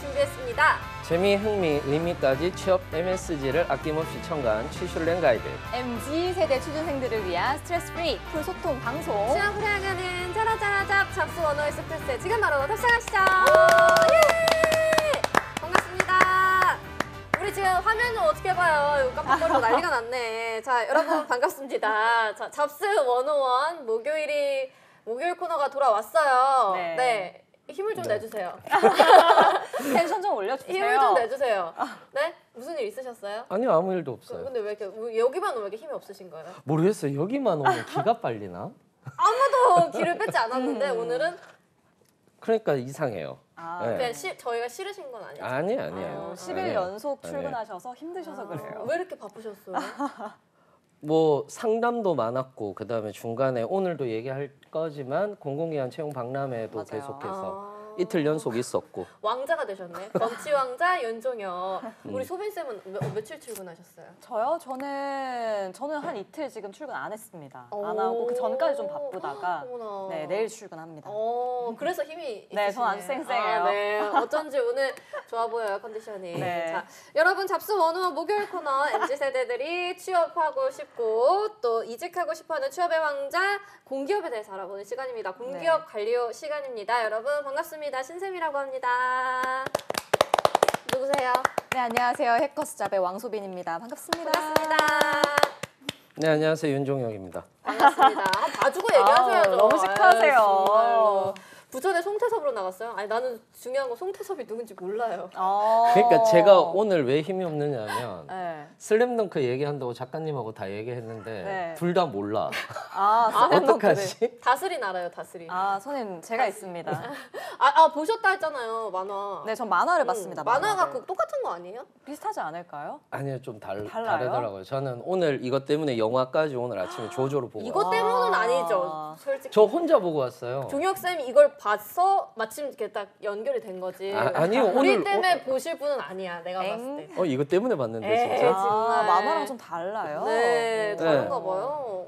준비했습니다. 재미, 흥미, 의미까지 취업 MSG를 아낌없이 첨가한 취술랭 가이드. MZ세대 취준생들을 위한 스트레스 프리 풀소통 방송. 취업을 향하는 짜라짜라잡 잡수 원어 익스프레스 지금 바로 탑승하시죠. 예! 반갑습니다. 우리 지금 화면을 어떻게 봐요? 이거 깜빡거리고 난리가 났네. 자, 여러분 반갑습니다. 자, 잡스 101 목요일 코너가 돌아왔어요. 네. 힘을 좀 내주세요. 텐션 좀 올려주세요. 힘을 좀 내주세요. 네? 무슨 일 있으셨어요? 아니요, 아무 일도 없어요. 근데 왜 이렇게 여기만 오면 왜 이렇게 힘이 없으신 거예요? 모르겠어요. 여기만 오면 기가 빨리나? 아무도 기를 뺏지 않았는데 오늘은 그러니까 이상해요. 네. 그냥 저희가 싫으신 건 아니죠? 아니에요. 10일 연속 출근하셔서 힘드셔서 그래요. 왜 이렇게 바쁘셨어요? 뭐 상담도 많았고 그다음에 중간에 오늘도 얘기할 거지만 공공기관 채용 박람회도 맞아요. 계속해서 이틀 연속 있었고. 왕자가 되셨네. 번치 왕자 윤종혁. 우리 소빈 쌤은 며칠 출근하셨어요? 저요? 저는 한 이틀 지금 출근 안 했습니다. 안 하고 그 전까지 좀 바쁘다가 네, 내일 출근합니다. 그래서 힘이 네, 전 아주 쌩쌩해요. 네, 어쩐지 오늘 좋아 보여요, 컨디션이. 네. 자, 여러분 잡수 101 목요일 코너 MZ세대들이 취업하고 싶고 또 이직하고 싶어하는 취업의 왕자 공기업에 대해서 알아보는 시간입니다. 공기업 관료 시간입니다. 여러분 반갑습니다. 신샘이라고 합니다. 누구세요? 네, 안녕하세요. 해커스잡의 왕소빈입니다. 반갑습니다. 반갑습니다. 네, 안녕하세요. 윤종혁입니다. 반갑습니다. 봐주고 얘기하셔야죠. 너무 시크하세요. 아유, 정말로. 부천에 송태섭으로 나갔어요? 아니 나는 중요한 건 송태섭이 누군지 몰라요. 그러니까 제가 오늘 왜 힘이 없느냐면 네. 슬램덩크 얘기한다고 작가님하고 다 얘기했는데 네. 둘 다 몰라. 어떡하지? 다스린 알아요, 다스린. 선생님 제가 있습니다. 보셨다 했잖아요, 만화. 네, 전 만화를 봤습니다. 만화가 만화를. 똑같은 거 아니에요? 비슷하지 않을까요? 아니요, 좀 달라요? 다르더라고요. 저는 오늘 이것 때문에 영화까지 오늘 아침에 조조로 보고 이것 왔어요. 때문은 아니죠, 솔직히. 저 혼자 보고 왔어요. 종혁 쌤이 이걸 봐서 마침 이렇게 딱 연결이 된 거지. 아니요, 우리 오늘 때문에 보실 분은 아니야, 내가 봤을 때. 이것 때문에 봤는데 에이, 진짜. 정말. 만화랑 좀 달라요. 네, 다른가 봐요.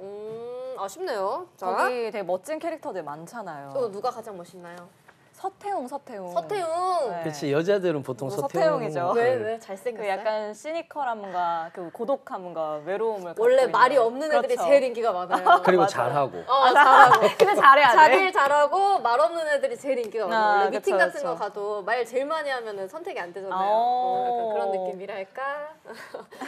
아쉽네요. 자, 거기 되게 멋진 캐릭터들 많잖아요. 또 누가 가장 멋있나요? 서태웅. 서태웅. 네. 그렇지, 여자들은 보통 서태웅이죠. 왜 잘생겼어요? 그 약간 시니컬함과 그 고독함과 외로움을 갖고 원래 있는. 말이 없는 애들이 그렇죠. 제일 인기가 많아요. 그리고 맞아요. 잘하고. 잘하고. 근데 잘해야 돼. 자기 잘하고 말 없는 애들이 제일 인기가 많아요. 원래 미팅 그쵸, 같은 그쵸. 거 가도 말 제일 많이 하면은 선택이 안 되잖아요. 약간 그런 느낌이랄까?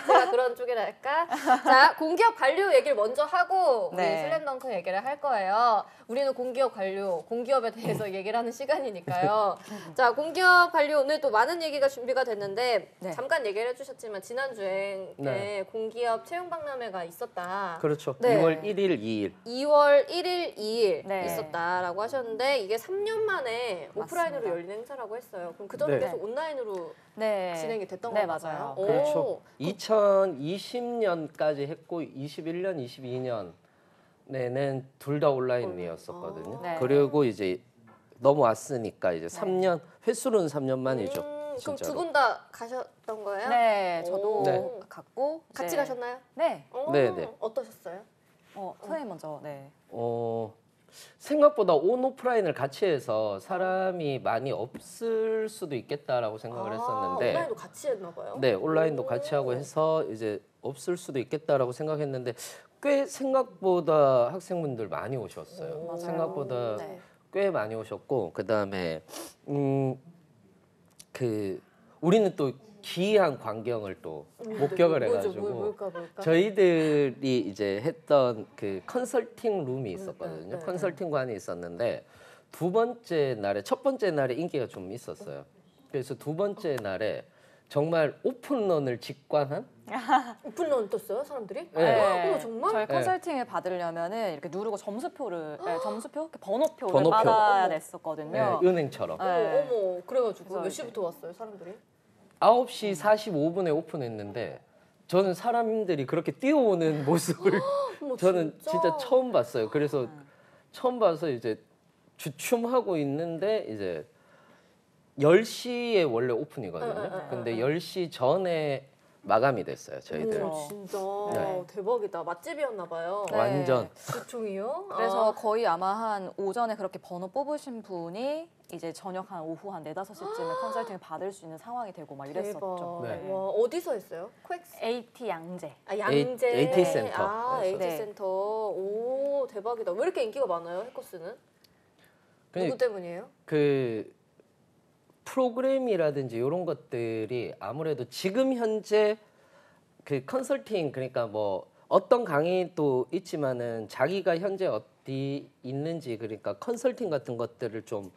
제가 그런 쪽이랄까? 자, 공기업 관료 얘기를 먼저 하고 우리 네. 슬램덩크 얘기를 할 거예요. 우리는 공기업 관료, 공기업에 대해서 얘기를 하는 시간이니까요. 자, 공기업 관료 오늘 또 많은 얘기가 준비가 됐는데 네. 잠깐 얘기를 해주셨지만 지난주에 네. 공기업 채용 박람회가 있었다. 그렇죠. 네. 2월 1일, 2일. 2월 1일, 2일 네. 있었다라고 하셨는데 이게 3년 만에 오프라인으로 맞습니다. 열리는 행사라고 했어요. 그럼 그 전에 네. 계속 온라인으로 네. 진행이 됐던 네, 건가요? 맞아요. 오. 그렇죠. 2020년까지 했고 21년, 22년 내는 둘 다 온라인이었었거든요. 네. 그리고 이제 넘어왔으니까 이제 3년 횟수로는 3년 만이죠. 그럼 진짜로. 두 분 다 가셨던 거예요? 네, 저도 네. 갔고 같이 이제- 가셨나요? 네. 네, 네. 어떠셨어요? 선생님 먼저. 네. 생각보다 온 오프라인을 같이 해서 사람이 많이 없을 수도 있겠다라고 생각을 했었는데 온라인도 같이 했나 봐요. 네, 온라인도 같이 하고 해서 이제 없을 수도 있겠다라고 생각했는데 꽤 생각보다 학생분들 많이 오셨어요. 맞아요. 생각보다 네. 꽤 많이 오셨고 그다음에 우리는 또 기이한 광경을 또 목격을 해가지고 뭘까? 저희들이 이제 했던 그 컨설팅 룸이 있었거든요. 네. 컨설팅관이 있었는데 두 번째 날에 첫 번째 날에 인기가 좀 있었어요. 그래서 두 번째 날에 정말 오픈런을 직관한 오픈런 떴어요, 사람들이? 네. 어머, 정말? 저희 컨설팅을 받으려면은 이렇게 누르고 점수표, 이렇게 번호표를 번호표. 받아야 네, 됐었거든요. 은행처럼. 네. 어머, 그래가지고 그래서 몇 이제- 시부터 왔어요, 사람들이? 9시 45분에 오픈했는데 저는 사람들이 그렇게 뛰어오는 모습을 어머, 저는 진짜 처음 봤어요. 그래서 처음 봐서 이제 주춤하고 있는데 이제 10시에 원래 오픈이거든요. 근데 10시 전에 마감이 됐어요, 저희들. 그렇죠. 진짜 네. 대박이다. 맛집이었나 봐요. 네. 완전. 두총이요? 그래서 거의 아마 한 오전에 그렇게 번호 뽑으신 분이 이제 저녁 한 오후 한 4, 5시쯤에 컨설팅을 받을 수 있는 상황이 되고 막 이랬었죠. 대박. 네. 와, 어디서 했어요? 코엑스? AT 양재. 아, 양재. AT 센터. 아, AT 네. 센터. 오, 대박이다. 왜 이렇게 인기가 많아요, 해커스는? 누구 때문이에요? 그 프로그램이라든지 이런 것들이 아무래도 지금 현재 그 컨설팅 그러니까 뭐 어떤 강의도 있지만은 자기가 현재 어디 있는지 그러니까 컨설팅 같은 것들을 좀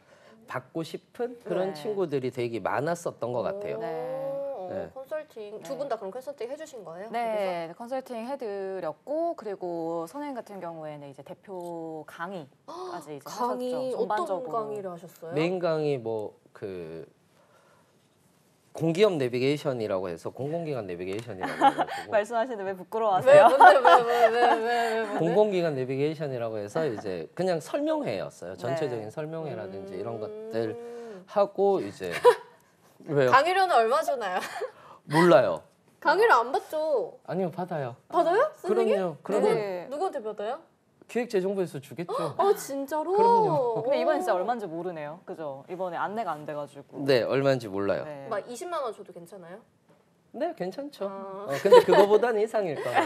받고 싶은 그런 네. 친구들이 되게 많았었던 것 같아요. 네. 컨설팅. 두 네. 분 다 그럼 컨설팅 해주신 거예요? 네, 컨설팅 해드렸고 그리고 선생님 같은 경우에는 이제 대표 강의까지 이제 강의 하셨죠. 어떤 전반적으로. 강의를 하셨어요? 메인 강의 뭐 그 공기업 내비게이션이라고 해서 공공기관 내비게이션이라고 해가지고 말씀하시는데 왜 왜 부끄러워하세요? 뭔데 왜 공공기관 내비게이션이라고 해서 이제 그냥 설명회였어요. 전체적인 네. 설명회라든지 이런 것들 하고 이제 왜요? 강의료는 얼마 주나요? 몰라요. 강의를 안 받죠? 아니요, 받아요. 받아요? 선생님? 그럼요. 그러면 네. 누구한테 받아요? 기획재정부에서 주겠죠. 아 진짜로? 그럼요. 근데 이번에 진짜 얼마인지 모르네요. 그죠? 이번에 안내가 안 돼가지고. 네, 얼마인지 몰라요. 네. 막 20만 원 줘도 괜찮아요? 네, 괜찮죠. 아. 근데 그거보다는 이상일 거예요.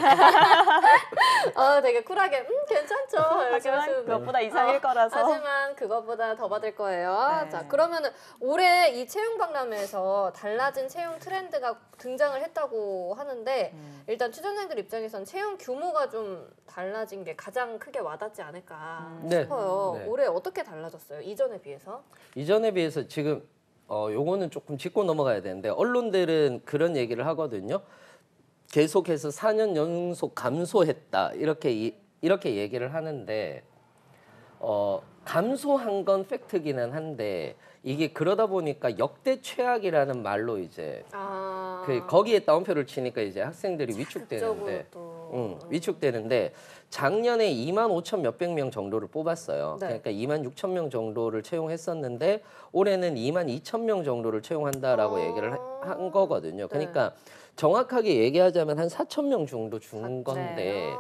아 되게 쿨하게 괜찮죠 이렇게 하지만 하시는데 그것보다 이상일 거라서. 하지만 그거보다 더 받을 거예요. 네. 자 그러면은 올해 이 채용 박람회에서 달라진 채용 트렌드가 등장을 했다고 하는데 일단 취준생들 입장에선 채용 규모가 좀 달라진 게 가장 크게 와닿지 않을까 네. 싶어요. 네. 올해 어떻게 달라졌어요? 이전에 비해서? 이전에 비해서 지금 요거는 조금 짚고 넘어가야 되는데 언론들은 그런 얘기를 하거든요. 계속해서 4년 연속 감소했다 이렇게 얘기를 하는데 감소한 건 팩트기는 한데 이게 그러다 보니까 역대 최악이라는 말로 이제 거기에 따옴표를 치니까 이제 학생들이 위축되는데 위축되는데 작년에 2만 5천 몇백 명 정도를 뽑았어요. 네. 그러니까 2만 6천 명 정도를 채용했었는데 올해는 2만 2천 명 정도를 채용한다라고 얘기를 한 거거든요. 그러니까 정확하게 얘기하자면 한 4천 명 정도 준 건데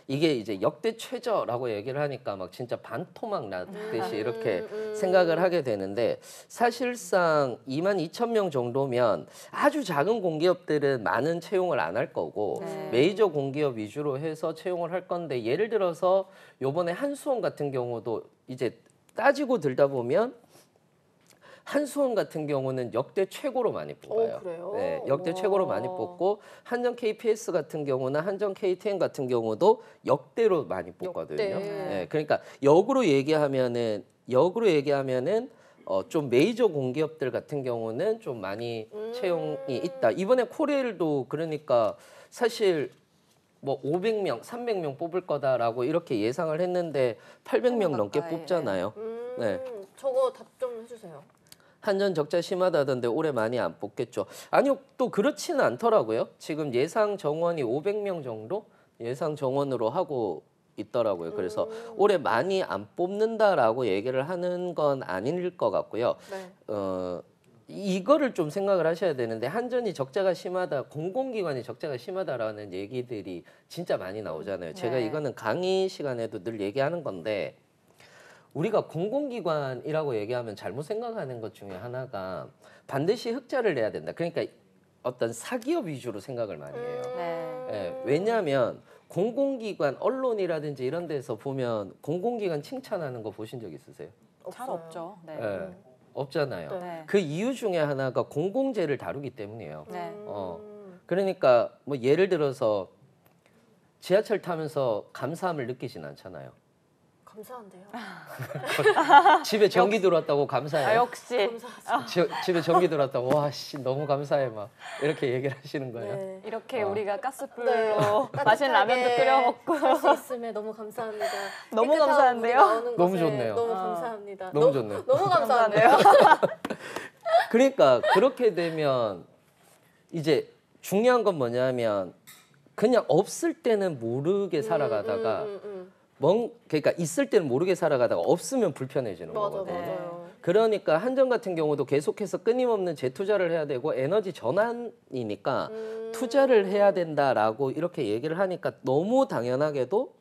이게 이제 역대 최저라고 얘기를 하니까 막 진짜 반토막 나듯이 이렇게 생각을 하게 되는데 사실상 2만 2천 명 정도면 아주 작은 공기업들은 많은 채용을 안 할 거고 메이저 공기업 위주로 해서 채용을 할 건데 예를 들어서 요번에 한수원 같은 경우도 이제 따지고 들다 보면 한수원 같은 경우는 역대 최고로 많이 뽑아요. 그래요? 네, 역대 와. 최고로 많이 뽑고 한전 KPS 같은 경우나 한전 KTN 같은 경우도 역대로 많이 뽑거든요. 역대. 네, 그러니까 역으로 얘기하면은 좀 메이저 공기업들 같은 경우는 좀 많이 채용이 있다. 이번에 코레일도 그러니까 사실 뭐 500명, 300명 뽑을 거다라고 이렇게 예상을 했는데 800명 넘게 가까이, 뽑잖아요. 네. 저거 답 좀 해주세요. 한전 적자 심하다던데 올해 많이 안 뽑겠죠. 아니요, 또 그렇지는 않더라고요. 지금 예상 정원이 500명 정도 예상 정원으로 하고 있더라고요. 그래서 올해 많이 안 뽑는다라고 얘기를 하는 건 아닐 것 같고요. 네. 이거를 좀 생각을 하셔야 되는데 한전이 적자가 심하다, 공공기관이 적자가 심하다라는 얘기들이 진짜 많이 나오잖아요. 제가 이거는 강의 시간에도 늘 얘기하는 건데 우리가 공공기관이라고 얘기하면 잘못 생각하는 것 중에 하나가 반드시 흑자를 내야 된다. 그러니까 어떤 사기업 위주로 생각을 많이 해요. 네, 왜냐하면 공공기관, 언론이라든지 이런 데서 보면 공공기관 칭찬하는 거 보신 적 있으세요? 잘 없죠. 네. 네, 없잖아요. 네. 그 이유 중에 하나가 공공재를 다루기 때문이에요. 네. 그러니까 뭐 예를 들어서 지하철 타면서 감사함을 느끼진 않잖아요. 감사한데요. 집에 전기 들어왔다고 감사해요. 역시 집에 전기 들어왔다고 와 씨 너무 감사해 막 이렇게 얘기를 하시는 거예요. 네. 이렇게 우리가 가스불로 네. 맛있는 라면도 끓여 먹고 할 수 있음에 너무 감사합니다. 너무 깨끗한 감사한데요? 물이 나오는 너무 것에 좋네요. 너무 감사합니다. 너무 좋네요. 너무 감사한데요. 그러니까 그렇게 되면 이제 중요한 건 뭐냐면 그냥 없을 때는 모르게 살아가다가 그러니까 있을 때는 모르게 살아가다가 없으면 불편해지는 거거든요. 맞아요. 그러니까 한전 같은 경우도 계속해서 끊임없는 재투자를 해야 되고 에너지 전환이니까 투자를 해야 된다라고 이렇게 얘기를 하니까 너무 당연하게도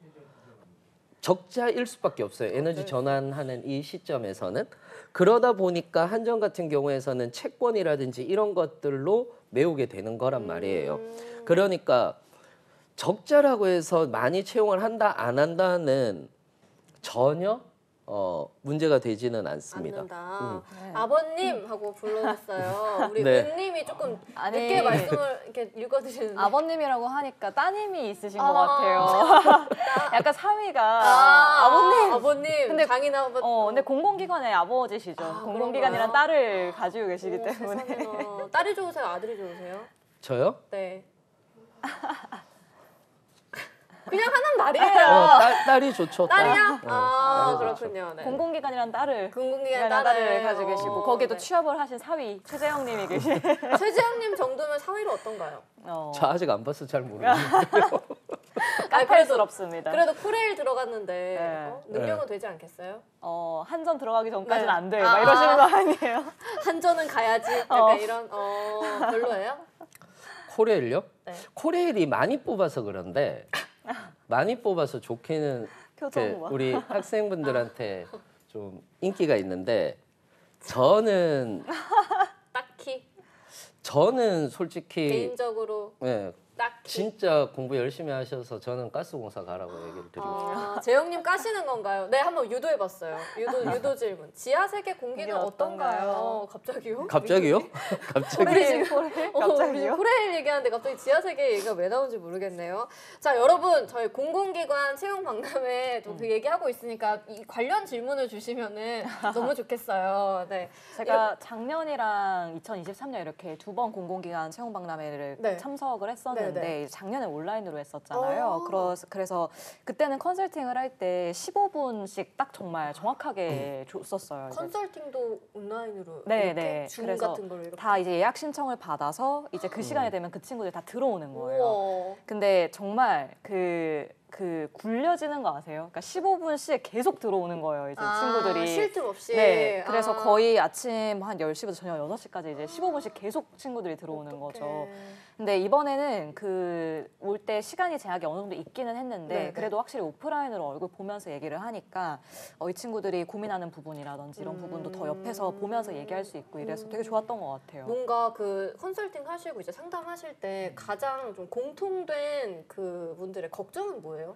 적자일 수밖에 없어요. 에너지 전환하는 이 시점에서는. 그러다 보니까 한전 같은 경우에서는 채권이라든지 이런 것들로 메우게 되는 거란 말이에요. 그러니까 적자라고 해서 많이 채용을 한다 안 한다는 전혀 문제가 되지는 않습니다. 않는다. 네. 아버님 하고 불러줬어요. 우리 네. 은님이 조금 아니, 늦게 말씀을 이렇게 읽어주시는데. 아버님이라고 하니까 따님이 있으신 것 아. 같아요. 약간 사위가 아버님. 아버님. 근데- 장인 아버. 근데 공공기관의 아버지시죠. 아, 공공기관이란 그런가요? 딸을 가지고 계시기 어머, 때문에. 세상에나. 딸이 좋으세요? 아들이 좋으세요? 저요? 네. 그냥 하는 말이에요. 딸이 좋죠. 딸. 딸이야? 아, 딸이 좋죠. 그렇군요. 네. 공공기관이란 딸을 공공기관 딸을 가지고 계시고 거기도 네. 취업을 하신 사위 최재형님이 계시. 최지영님 정도면 사위로 어떤가요? 저 아직 안 봐서 잘 모르겠는데. 깜팔스럽습니다. 그래도 코레일 들어갔는데 네. 능력은 되지 않겠어요? 한전 들어가기 전까지는 네. 안 돼. 막 이러시는 거 아니에요? 한전은 가야지. 약간 이런 별로예요? 코레일요? 네. 코레일이 많이 뽑아서 그런데 많이 뽑아서 좋게는 표정 봐. 우리 학생분들한테 좀 인기가 있는데 저는 솔직히 개인적으로 네, 딱히. 진짜 공부 열심히 하셔서 저는 가스공사 가라고 얘기를 드리고 싶어요. 재영님 까시는 건가요? 네, 한번 유도해봤어요. 유도 질문. 지하 세계 공기는 공기는 어떤가요? 어떤가요? 갑자기요? 갑자기요? 갑자기? 우리 지금 코레일 우리 갑자기요? 지금 코레일 얘기하는데 갑자기 지하 세계 얘기가 왜 나온지 모르겠네요. 자, 여러분 저희 공공기관 채용 박람회 또 그 얘기하고 있으니까 이 관련 질문을 주시면은 너무 좋겠어요. 네. 제가 작년이랑 2023년 이렇게 두 번 공공기관 채용박람회를 네. 참석을 했었는데 네, 네. 작년에 온라인으로 했었잖아요. 그래서 그때는 컨설팅을 할 때 15분씩 딱 정말 정확하게 줬었어요. 이제. 컨설팅도 온라인으로 네, 이렇게 네. 줌 그래서 같은 걸로 이렇게. 다 이제 예약 신청을 받아서 이제 그 시간이 되면 그 친구들이 다 들어오는 거예요. 우와. 근데 정말 그 굴려지는 거 아세요? 그러니까 15분씩 계속 들어오는 거예요, 이제 친구들이. 쉴 틈 없이. 네, 그래서 아. 거의 아침 한 10시부터 저녁 6시까지 이제 15분씩 계속 친구들이 들어오는 거죠. 어떡해. 근데 이번에는 올 때 시간이 제약이 어느 정도 있기는 했는데 네, 네. 그래도 확실히 오프라인으로 얼굴 보면서 얘기를 하니까 이 친구들이 고민하는 부분이라든지 이런 부분도 더 옆에서 보면서 얘기할 수 있고 이래서 되게 좋았던 것 같아요. 뭔가 그 컨설팅 하시고 이제 상담하실 때 가장 좀 공통된 그 분들의 걱정은 뭐예요?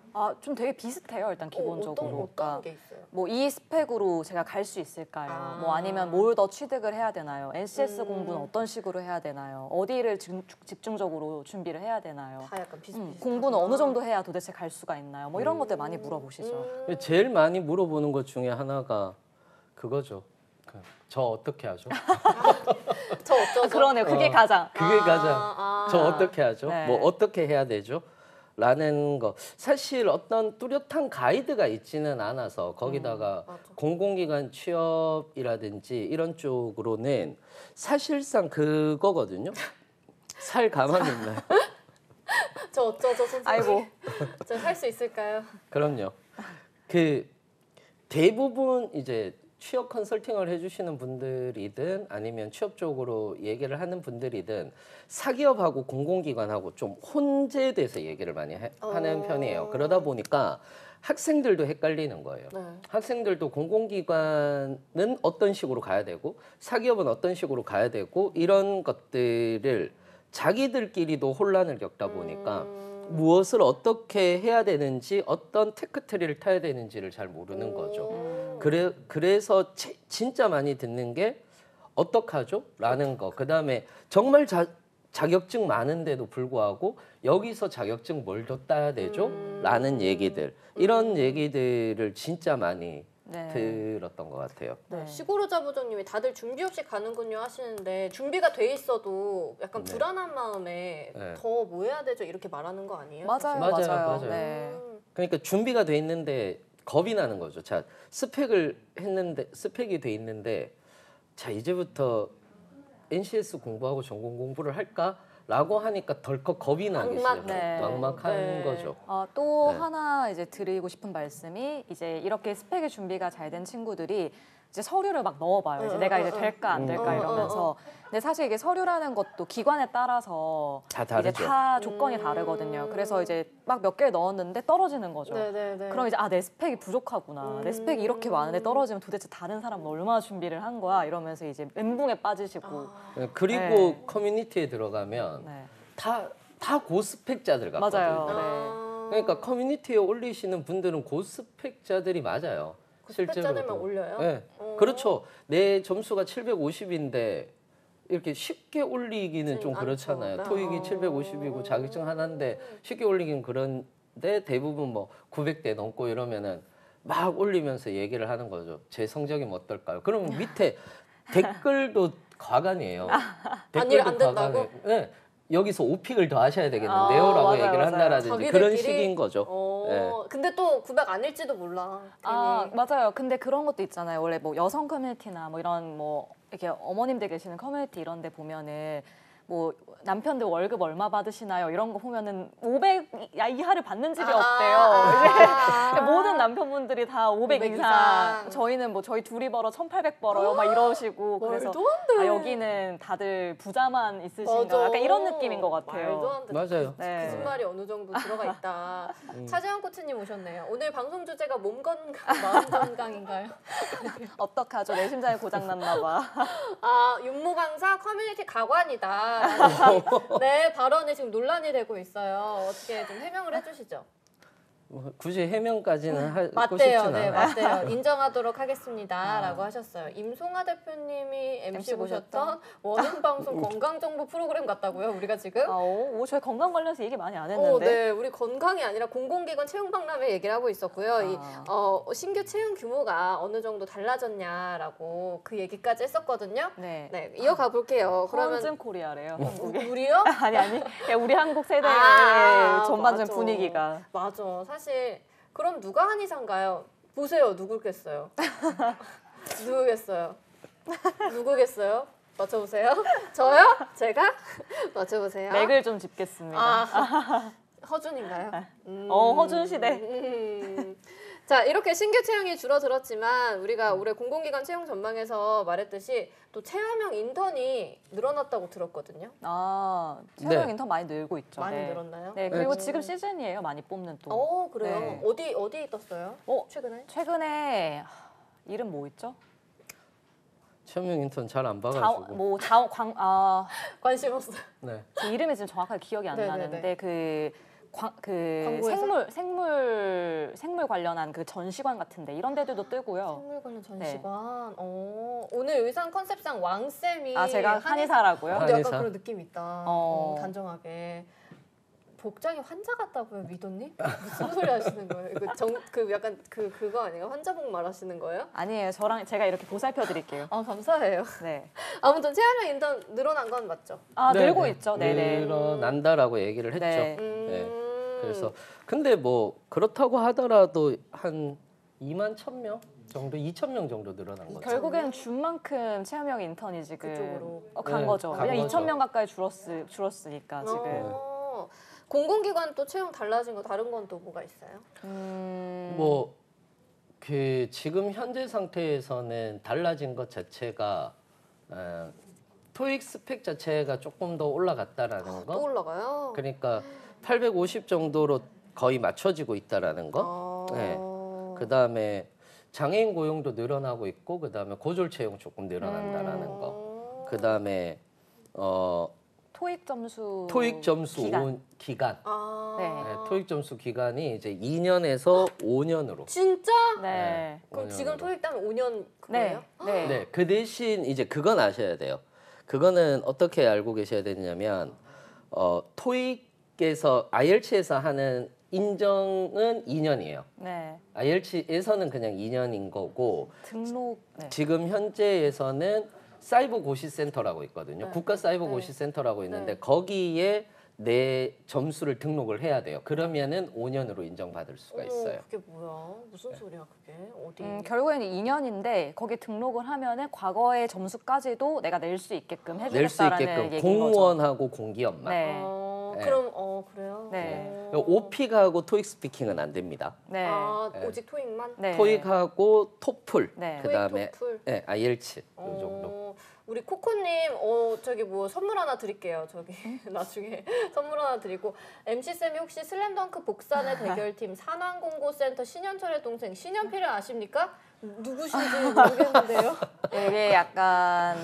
좀 되게 비슷해요, 일단 기본적으로. 어떤 그러니까 게 있어요? 뭐 이 스펙으로 제가 갈 수 있을까요? 아. 뭐 아니면 뭘 더 취득을 해야 되나요? NCS 공부는 음. 어떤 식으로 해야 되나요? 어디를 집중적으로 준비를 해야 되나요? 다 약간 비슷비슷. 공부는 어느 정도 해야 도대체 갈 수가 있나요? 뭐 이런 것들 많이 물어보시죠. 제일 많이 물어보는 것 중에 하나가 그거죠. 저 어떻게 하죠? 저 어쩌죠? 그러네요. 그게 가장. 그게 가장 저 어떻게 하죠? 네. 뭐 어떻게 해야 되죠? 라는 거 사실 어떤 뚜렷한 가이드가 있지는 않아서 거기다가 맞아. 공공기관 취업이라든지 이런 쪽으로는 사실상 그거거든요. 살 가만히 있나요? 저 어쩌죠, 선생님? 아이고. 저 할 수 있을까요? 그럼요. 그 대부분 이제 취업 컨설팅을 해주시는 분들이든 아니면 취업 쪽으로 얘기를 하는 분들이든 사기업하고 공공기관하고 좀 혼재돼서 얘기를 많이 하는 편이에요. 그러다 보니까 학생들도 헷갈리는 거예요. 네. 학생들도 공공기관은 어떤 식으로 가야 되고 사기업은 어떤 식으로 가야 되고 이런 것들을 자기들끼리도 혼란을 겪다 보니까 무엇을 어떻게 해야 되는지 어떤 테크트리를 타야 되는지를 잘 모르는 거죠. 그래서 진짜 많이 듣는 게 어떡하죠? 라는 거. 그다음에 정말 자격증 많은데도 불구하고 여기서 자격증 뭘 더 따야 되죠? 라는 얘기들. 이런 얘기들을 진짜 많이 네. 들었던 것 같아요. 네. 시골오자 부장님이 다들 준비 없이 가는군요 하시는데 준비가 돼 있어도 약간 네. 불안한 마음에 네. 더 뭐 해야 되죠? 이렇게 말하는 거 아니에요? 맞아요, 맞아요, 맞아요. 맞아요. 네. 그러니까 준비가 돼 있는데 겁이 나는 거죠. 자, 스펙이 돼 있는데 자, 이제부터 NCS 공부하고 전공 공부를 할까라고 하니까 덜컥 겁이 나기 시작해요. 네. 막막한 네. 거죠. 또 네. 하나 이제 드리고 싶은 말씀이 이제 이렇게 스펙의 준비가 잘 된 친구들이 이제 서류를 막 넣어봐요. 이제 내가 이제 될까 안 될까 이러면서. 근데 사실 이게 서류라는 것도 기관에 따라서 다 이제 다르죠. 다 조건이 다르거든요. 그래서 이제 막 몇 개를 넣었는데 떨어지는 거죠. 네네네. 그럼 이제 내 스펙이 부족하구나. 내 스펙이 이렇게 많은데 떨어지면 도대체 다른 사람은 얼마나 준비를 한 거야? 이러면서 이제 멘붕에 빠지시고. 그리고 네. 커뮤니티에 들어가면 네. 다 고스펙자들 같거든요. 맞아요. 네. 그러니까 커뮤니티에 올리시는 분들은 고스펙자들이 맞아요. 스펙자들만 올려요? 네. 그렇죠. 내 점수가 750인데 이렇게 쉽게 올리기는 좀 않죠. 그렇잖아요. 네. 토익이 750이고 자격증 하나인데 쉽게 올리긴 그런데 대부분 뭐 900대 넘고 이러면은 막 올리면서 얘기를 하는 거죠. 제 성적이 뭐 어떨까요? 그러면 밑에 댓글도 과간이에요. 댓글도 안 된다고? 과간해. 네. 여기서 5픽을 더 하셔야 되겠는데요라고 맞아요, 얘기를 맞아요. 한다라든지 그런 자기들끼리? 식인 거죠. 네. 근데 또 900 아닐지도 몰라. 아, 맞아요. 근데 그런 것도 있잖아요. 원래 뭐 여성 커뮤니티나 뭐 이런 뭐 이렇게 어머님들 계시는 커뮤니티 이런 데 보면은 뭐 남편들 월급 얼마 받으시나요? 이런 거 보면은 500 이하를 받는 집이 없대요. 이제 모든 남편분들이 다 500 이상. 저희는 뭐 저희 둘이 벌어 1,800 벌어요. 막 이러시고 그래서 말도 안 돼. 여기는 다들 부자만 있으신가? 맞아. 약간 이런 느낌인 것 같아요. 말도 안 돼. 맞아요. 네. 거짓말이 어느 정도 들어가 있다. 차재현 코치님 오셨네요. 오늘 방송 주제가 몸 건강, 마음 건강인가요? 어떡하죠? 내 심장이 고장났나 봐. 아, 윤모 강사 커뮤니티 가관이다. 네, 발언이 지금 논란이 되고 있어요. 어떻게 좀 해명을 해주시죠. 뭐 굳이 해명까지는 하고 맞대요. 싶진 네, 않아요. 맞대요. 인정하도록 하겠습니다. 라고 하셨어요. 임송아 대표님이 MC 보셨던 원음방송 건강정보 프로그램 같다고요? 우리가 지금? 저희 건강 관련해서 얘기 많이 안 했는데. 네, 우리 건강이 아니라 공공기관 채용박람회 얘기를 하고 있었고요. 신규 채용 규모가 어느 정도 달라졌냐라고 그 얘기까지 했었거든요. 네. 네, 이어가 볼게요. 그러면 그러면 코리아래요. 한국에. 우리요? 아니 그냥 우리 한국 세대의 전반적인 맞아. 분위기가. 맞아. 사실 그럼 누가 한의사인가요? 보세요. 누구겠어요? 누구겠어요? 누구겠어요? 맞춰보세요. 저요? 제가? 맞춰보세요. 맥을 좀 짚겠습니다. 허준인가요? 허준 시대. 자, 이렇게 신규 채용이 줄어들었지만 우리가 올해 공공기관 채용 전망에서 말했듯이 또 체험형 인턴이 늘어났다고 들었거든요. 채용 네. 인턴 많이 늘고 있죠. 많이 네. 늘었나요? 네, 그리고 지금 시즌이에요. 많이 뽑는 또. 그래요? 네. 어디 떴어요? 최근에? 최근에 이름 뭐 있죠? 채용 인턴 잘 안 봐가지고. 관심 없어요. 네. 그 이름이 지금 정확하게 기억이 안 네네네. 나는데 그 광고에서? 생물 관련한 그 전시관 같은데 이런 데들도 뜨고요. 생물 관련 전시관. 오늘 의상 컨셉상 왕쌤이 제가 한의사라고요? 근데 한의사? 약간 그런 느낌 있다. 단정하게. 복장이 환자 같다고요, 미도님? 무슨 소리 하시는 거예요? 약간 그거 아니에요? 환자복 말하시는 거예요? 아니에요. 제가 이렇게 보살펴 드릴게요. 감사해요. 네. 아무튼 체험형 인턴 늘어난 건 맞죠? 늘고 있죠. 네네. 늘어난다라고 얘기를 했죠. 네. 네. 그래서 근데 뭐 그렇다고 하더라도 한 2만 1,000명 정도, 2,000명 정도 늘어난 거죠. 결국에는 준 만큼 체험형 인턴이 지금 그쪽으로. 간 거죠. 간 왜냐면 거죠. 2,000명 가까이 줄었으니까 지금. 공공기관 또 채용 달라진 거 다른 건 또 뭐가 있어요? 뭐 지금 현재 상태에서는 달라진 것 자체가 토익 스펙 자체가 조금 더 올라갔다라는 거. 또 올라가요? 그러니까 850 정도로 거의 맞춰지고 있다라는 거. 네. 그다음에 장애인 고용도 늘어나고 있고 그다음에 고졸 채용 조금 늘어난다라는 거. 그다음에 토익 점수 기간. 네. 토익 점수 기간이 이제 2년에서 5년으로. 진짜? 네. 그럼 5년으로. 지금 토익 따면 5년 네. 그거예요? 네. 그 대신 이제 그건 아셔야 돼요. 그거는 어떻게 알고 계셔야 되냐면 토익에서 IELTS에서 하는 인정은 2년이에요. 네. IELTS에서는 그냥 2년인 거고 등록. 네. 지금 현재에서는 사이버 고시 센터라고 있거든요. 네. 국가 사이버 고시 센터라고 있는데 네. 거기에 내 점수를 등록을 해야 돼요. 그러면은 5년으로 인정받을 수가 있어요. 그게 뭐야? 무슨 소리야 그게? 어디? 결국에는 2년인데 거기 등록을 하면은 과거의 점수까지도 내가 낼 수 있게끔 낼 수 해주겠다라는 있게끔 얘기인 거죠. 공무원하고 공기업만. 네. 그럼 그래요? 네. 오픽하고 토익 스피킹은 안 됩니다. 네. 오직 토익만? 네. 토익하고 토플, 네. 그다음에 토플. 네, IELTS 이 정도. 우리 코코님, 저기 뭐 선물 하나 드릴게요. 저기 나중에 선물 하나 드리고 MC 쌤이 혹시 슬램덩크 복산의 대결팀 산왕공고센터 신현철의 동생 신현필을 아십니까? 누구신지 모르겠는데요. 이게 약간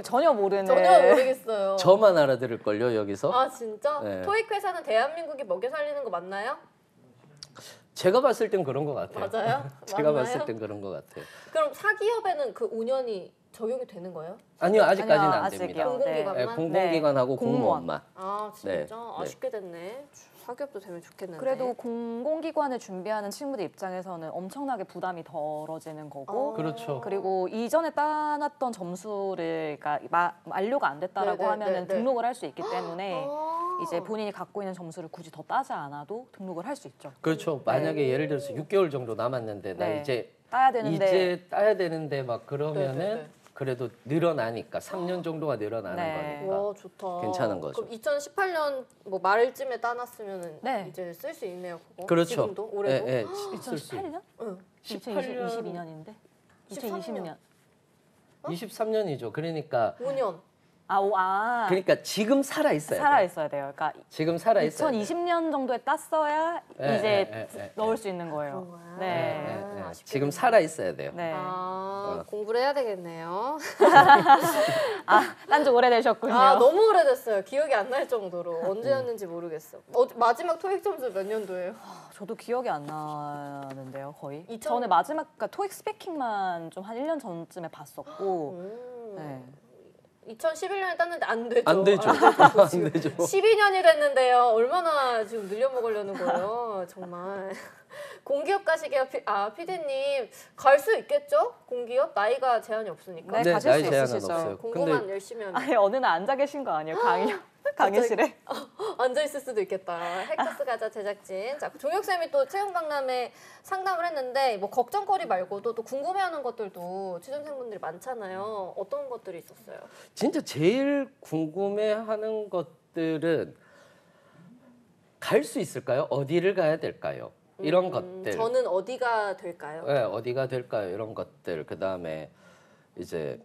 전혀 모르는. 전혀 모르겠어요. 저만 알아들을 걸요 여기서. 아 진짜? 네. 토익 회사는 대한민국이 먹여 살리는 거 맞나요? 제가 봤을 땐 그런 것 같아요. 맞아요? 제가 맞나요? 봤을 땐 그런 것 같아요. 그럼 사기업에는 그 5년이 적용이 되는 거예요? 아니요, 아직까지는 아니요, 안 아직이요. 됩니다. 공공기관만? 네, 공공기관하고 공무원만. 아 진짜? 네. 아쉽게 됐네. 사기업도 되면 좋겠는데. 그래도 공공기관을 준비하는 친구들 입장에서는 엄청나게 부담이 덜어지는 거고 그렇죠. 그리고 이전에 따놨던 점수를 그러니까 만료가 안 됐다라고 네, 네, 하면은 네, 네. 등록을 할 수 있기 때문에 아. 이제 본인이 갖고 있는 점수를 굳이 더 따지 않아도 등록을 할 수 있죠. 그렇죠. 만약에 예를 들어서 6개월 정도 남았는데 나 네. 이제 따야 되는데 이제 따야 되는데 막 그러면은 네, 네, 네. 그래도 늘어나니까 3년 정도가 늘어나는 네. 거니까. 와 좋다. 괜찮은 거죠. 그럼 2018년 뭐 말쯤에 따놨으면 네. 이제 쓸 수 있네요. 그거. 그렇죠. 지금도 올해도. 예, 예, 쓸수 2018년? 응. 2022년인데 13년. 2020년. 23년이죠. 그러니까 5년. 그러니까 지금 살아 있어야 살아 돼요. 있어야 돼요. 그러니까 지금 살아 있어야 돼요. 2020년 정도에 땄어야 예, 이제 예. 넣을 수 있는 거예요. 그런 거야? 네. 예, 예. 아쉽게 지금 됐네. 살아 있어야 돼요. 네. 공부를 해야 되겠네요. 딴지 오래되셨군요. 너무 오래됐어요. 기억이 안 날 정도로 언제였는지 모르겠어. 마지막 토익 점수 몇 년도예요? 저도 기억이 안 나는데요, 거의. 2000 전에 마지막 그러니까 토익 스피킹만 좀 한 1년 전쯤에 봤었고. 네. 2011년에 땄는데 안 되죠. 안 되죠. 지금 안 되죠. 12년이 됐는데요. 얼마나 지금 늘려먹으려는 거예요. 정말. 공기업 가시게요. 피디님. 갈 수 있겠죠? 공기업? 나이가 제한이 없으니까. 네, 가실 나이 수 제한은 있으시죠. 없어요. 공부만 근데 열심히 하면. 아니 어느 날 앉아 계신 거 아니에요? 강의실에? 앉아있을 수도 있겠다. 핵토스 가자 제작진. 자, 종혁쌤이 또 채용 박람회 상담을 했는데 뭐 걱정거리 말고도 또 궁금해하는 것들도 취준생분들이 많잖아요. 어떤 것들이 있었어요? 진짜 제일 궁금해하는 것들은 갈 수 있을까요? 어디를 가야 될까요? 이런 것들. 저는 어디가 될까요? 네, 어디가 될까요? 이런 것들. 그다음에 이제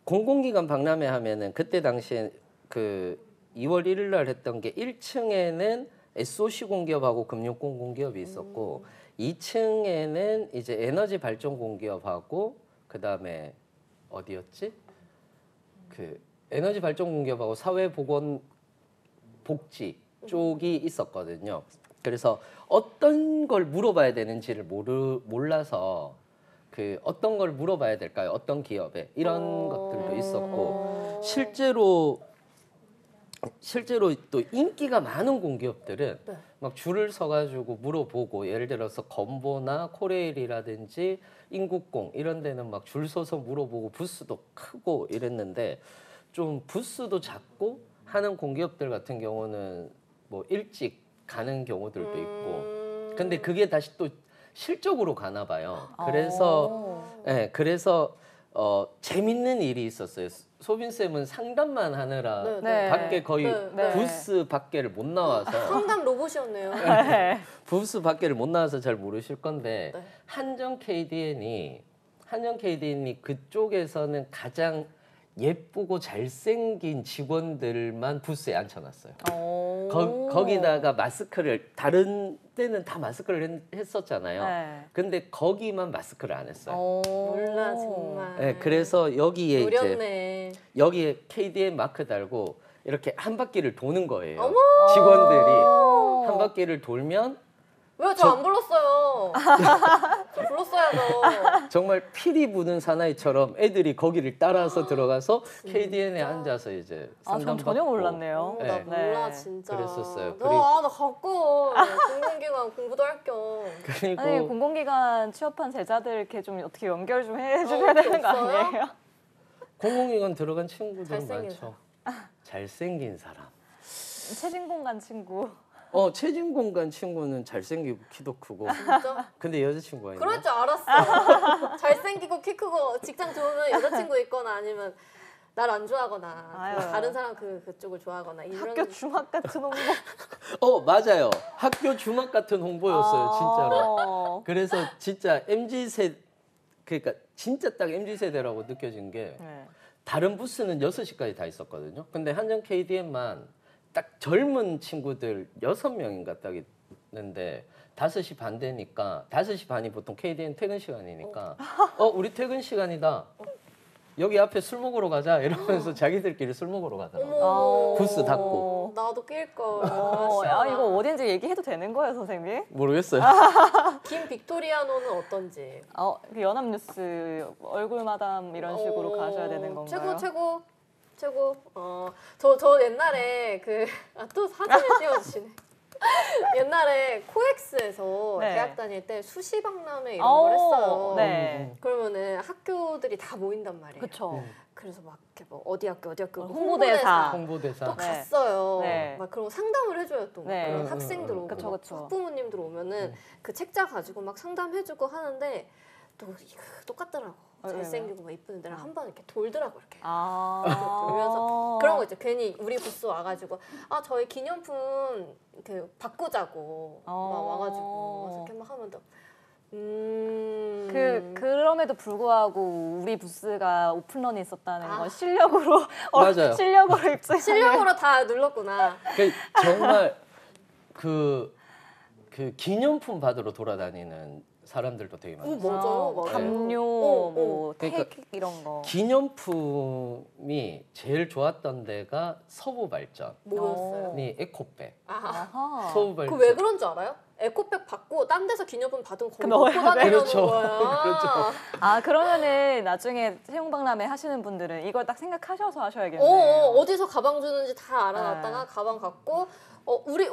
공공기관 박람회 하면은 그때 당시에 그 2월 1일 날 했던 게 1층에는 SOC 공기업하고 금융권 공기업이 있었고 2층에는 이제 에너지 발전 공기업하고 그다음에 어디였지? 그 에너지 발전 공기업하고 사회보건 복지 쪽이 있었거든요. 그래서 어떤 걸 물어봐야 되는지를 몰라서 그 어떤 걸 물어봐야 될까요? 어떤 기업에 이런 것들도 있었고 실제로 또 인기가 많은 공기업들은 네. 막 줄을 서가지고 물어보고 예를 들어서 건보나 코레일이라든지 인국공 이런 데는 막 줄 서서 물어보고 부스도 크고 이랬는데 좀 부스도 작고 하는 공기업들 같은 경우는 뭐 일찍 가는 경우들도 있고 근데 그게 다시 또 실적으로 가나 봐요. 그래서 재밌는 일이 있었어요. 소빈 쌤은 상담만 하느라 네, 네. 밖에 거의 네. 부스 밖에를 못 나와서 상담 로봇이었네요. 네. 부스 밖에를 못 나와서 잘 모르실 건데 네. 한정 KDN이 그쪽에서는 가장 예쁘고 잘생긴 직원들만 부스에 앉혀놨어요. 거기다가 마스크를 다른 때는 다 마스크를 했었잖아요. 네. 근데 거기만 마스크를 안 했어요. 몰라 정말. 네, 그래서 여기에 노렸네. 여기에 KDN 마크 달고 이렇게 한 바퀴를 도는 거예요. 어머! 직원들이 한 바퀴를 돌면 왜 저 안 불렀어요? 저 불렀어야죠. 정말 피리 부는 사나이처럼 애들이 거기를 따라서 들어가서 KDN에 앉아서 이제 전 상담받고 전혀 몰랐네요. 네. 나 몰라 네. 진짜. 그랬었어요. 나 갖고 공공기관 공부도 할 겸. 그리고 아니 공공기관 취업한 제자들 이렇게 좀 어떻게 연결 좀 해주셔야 되는 거 없어요? 아니에요? 공공기관 들어간 친구들 잘생긴 많죠. 잘생긴 사람. 최진공간 친구. 최진공간 친구는 잘생기고 키도 크고. 진짜? 근데 여자친구가 있나? 그럴 줄 알았어. 잘생기고 키 크고 직장 좋으면 여자친구 있거나 아니면 날 안 좋아하거나 아유. 다른 사람 그쪽을 좋아하거나 이런 학교 중학 같은 홍보. 맞아요. 학교 주막 같은 홍보였어요, 진짜로. 어. 그래서 진짜 MZ 그러니까 진짜 딱 MZ 세대라고 느껴진 게 네. 다른 부스는 6시까지 다 있었거든요. 근데 한정 KDM만 딱 젊은 친구들 6명인가 딱 있는데 5시 반 되니까 5시 반이 보통 KDM 퇴근 시간이니까 우리 퇴근 시간이다. 여기 앞에 술 먹으러 가자 이러면서 자기들끼리 술 먹으러 가더라고요. 어머. 부스 닫고. 나도 낄 걸. 야, 이거 어딘지 얘기해도 되는 거예요, 선생님? 모르겠어요. 김 빅토리아노는 어떤지. 그 연합뉴스 얼굴 마담 이런 식으로 가셔야 되는 건가요? 최고. 저 옛날에 또 사진을 띄워주시네. 옛날에 코엑스에서 네. 대학 다닐 때 수시 박람회 이런 걸 했어요. 네. 그러면은 학교들이 다 모인단 말이에요. 그렇죠. 그래서 막 이렇게 뭐 어디 학교 홍보대사. 홍보대사. 또 네. 갔어요. 네. 막 그런 거 상담을 해줘요 또. 네. 그런 학생들 오고 그쵸, 그쵸. 학부모님들 오면은 그 책자 가지고 막 상담해주고 하는데 또 이거 똑같더라고. 잘생기고 막 이쁜 애들랑 한 번 이렇게 돌더라고 이렇게. 돌면서 그런 거 있죠. 괜히 우리 부스 와가지고 저희 기념품 바꾸자고 막 와가지고 막 이렇게 막 하면 또 그럼에도 불구하고 우리 부스가 오픈런이 있었다는 아. 건 실력으로 맞아요. 실력으로 입증. 실력으로 다 눌렀구나. 정말 그 기념품 받으러 돌아다니는 사람들도 되게 많아요. 맞아요. 담요, 뭐 그러니까 택 이런 거. 기념품이 제일 좋았던 데가 서부발전이 뭐였어요? 에코백. 아하. 서부발전. 그 왜 그런 줄 알아요? 에코백 받고 딴 데서 기념품 받으면 거기 넣어야 넣고 다니는 그렇죠. 거야. 그렇죠. 그러면은 나중에 채용박람회 하시는 분들은 이걸 딱 생각하셔서 하셔야겠네요. 어디서 가방 주는지 다 알아놨다가 가방 갖고 우리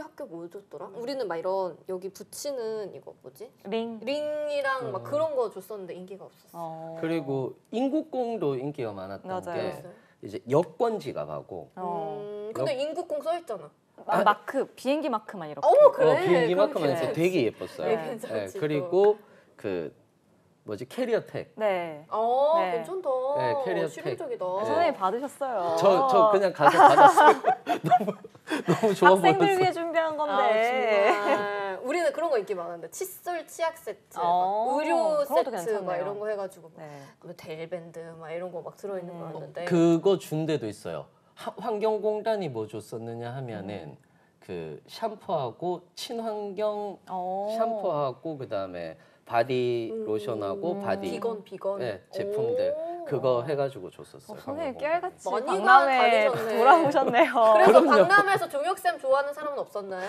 학교 뭐 줬더라? 우리는 막 이런 여기 붙이는 이거 뭐지? 링이랑 막 그런 거 줬었는데 인기가 없었어. 그리고 인국공도 인기가 많았던 맞아요. 게 이제 여권 지갑하고 근데 인국공 써있잖아. 마크, 비행기 마크만 이렇게. 그래. 비행기 그럼 마크만 해서 괜찮지. 되게 예뻤어요. 네, 괜찮지, 그리고 캐리어텍. 네. 네. 괜찮다. 네, 캐리어 실용적이다. 네. 선생님 받으셨어요. 저 그냥 가서 받았어요. 너무 좋아 학생들 보였어. 위해 준비한 건데. 정말. 우리는 그런 거 인기 많았는데 칫솔 치약 세트, 막 의료 그런 것도 세트 막 괜찮네요. 이런 거 해가지고 네. 데일밴드 막 이런 거 막 들어있는 거였는데 그거 준 데도 있어요. 환경공단이 뭐 줬었느냐 하면은 그 샴푸하고 친환경 샴푸하고 그다음에 바디 로션하고 바디 비건 네, 제품들 그거 해가지고 줬었어요. 선생님 환경공단이. 깨알같이 많이 박람회 다니셨네. 돌아오셨네요. 그래서 박람회에서 종혁쌤 좋아하는 사람은 없었나요?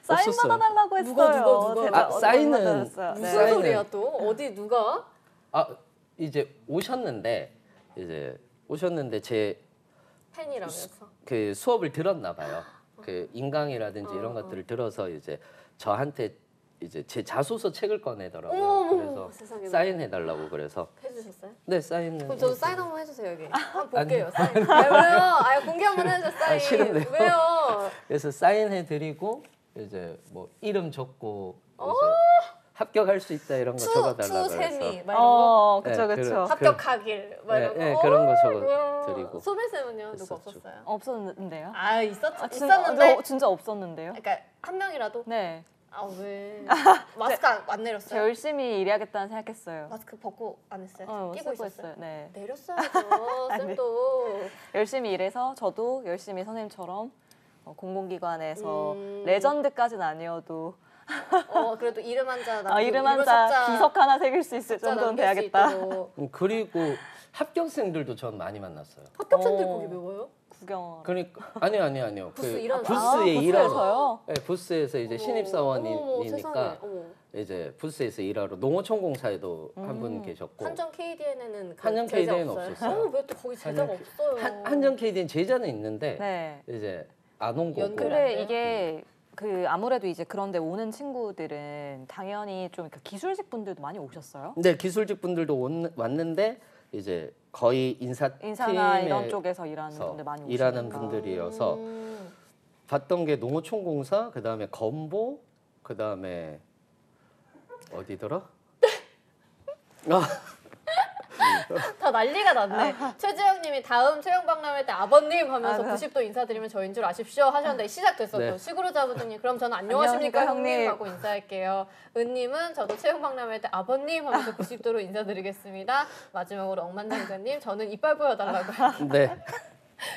사인 없었어요. 받아달라고 했어요. 누가? 대박. 사인은 받았어요. 무슨 네. 사인은- 소리야 또? 어디 누가? 이제 오셨는데 제 팬이라면서 그 수업을 들었나 봐요. 그 인강이라든지 이런 것들을 들어서 이제 저한테 이제 제 자소서 책을 꺼내더라고요. 어머, 그래서 세상에. 사인해 달라고 그래서 해주셨어요? 네 사인은 그럼 저도 사인 한번 해주세요 여기. 한번 볼게요. 사인. 왜요? 공개 한번 해주세요 사인. 싫은데요. 왜요? 그래서 사인해 드리고 이제 뭐 이름 적고 이제 합격할 수 있다 이런 거 적어달라고 투세미 그래서 막 이런 거. 그쵸, 네, 그쵸. 합격하길 막 이런 거. 네, 그런 거 적어 드리고 소매쌤은요? 누가 했었죠. 없었어요? 없었는데요? 있었는데. 진짜 없었는데요? 그러니까 한 명이라도. 네. 왜? 마스크 안 내렸어요? 제가 열심히 일해야겠다는 생각했어요. 마스크 벗고 안 했어요? 끼고 쓰고 있었어요? 했어요. 네. 내렸어야죠. 쌤도. 열심히 일해서 저도 열심히 선생님처럼 공공기관에서 음. 레전드까지는 아니어도 그래도 이름 한자 이름 한자 비석 하나 새길 수 있을 정도는 돼야겠다. 그리고 합격생들도 전 많이 만났어요. 합격생들 어. 거기 왜 와요? 구경. 그러니까 아니요. 부스 그 일하는 부스에 일하러 부스에서요? 네, 부스에서 이제 어머, 신입사원이니까 세상에. 이제 부스에서 일하러 농어촌공사에도 한 분 계셨고 한정 KDN에는 한정 KDN 없었어요. 왜 또 거기 제자가 없어요? 한정 KDN 제자는 있는데 네. 이제 안 온 거고. 연결. 근데 돼요? 이게 아무래도 이제 그런데 오는 친구들은 당연히 좀 기술직 분들도 많이 오셨어요. 근데 기술직 분들도 왔는데 이제 거의 인사나 이런 인사팀에 쪽에서 일하는 분들 많이 오시니까. 일하는 분들이어서 봤던 게 농어촌공사, 그다음에 건보, 그다음에 어디더라? 다 난리가 났네. 최지영님이 다음 채용 박람회 때 아버님 하면서 맞아. 90도 인사드리면 저인 줄 아십시오 하셨는데 시작됐어. 네. 또 시그로 자부등님 그럼 저는 안녕하십니까 안녕하십니까, 형님 형님. 하고 인사할게요. 은님은 저도 채용 박람회 때 아버님 하면서 90도로 인사드리겠습니다. 마지막으로 억만장자님 저는 이빨 보여달라고요. 네.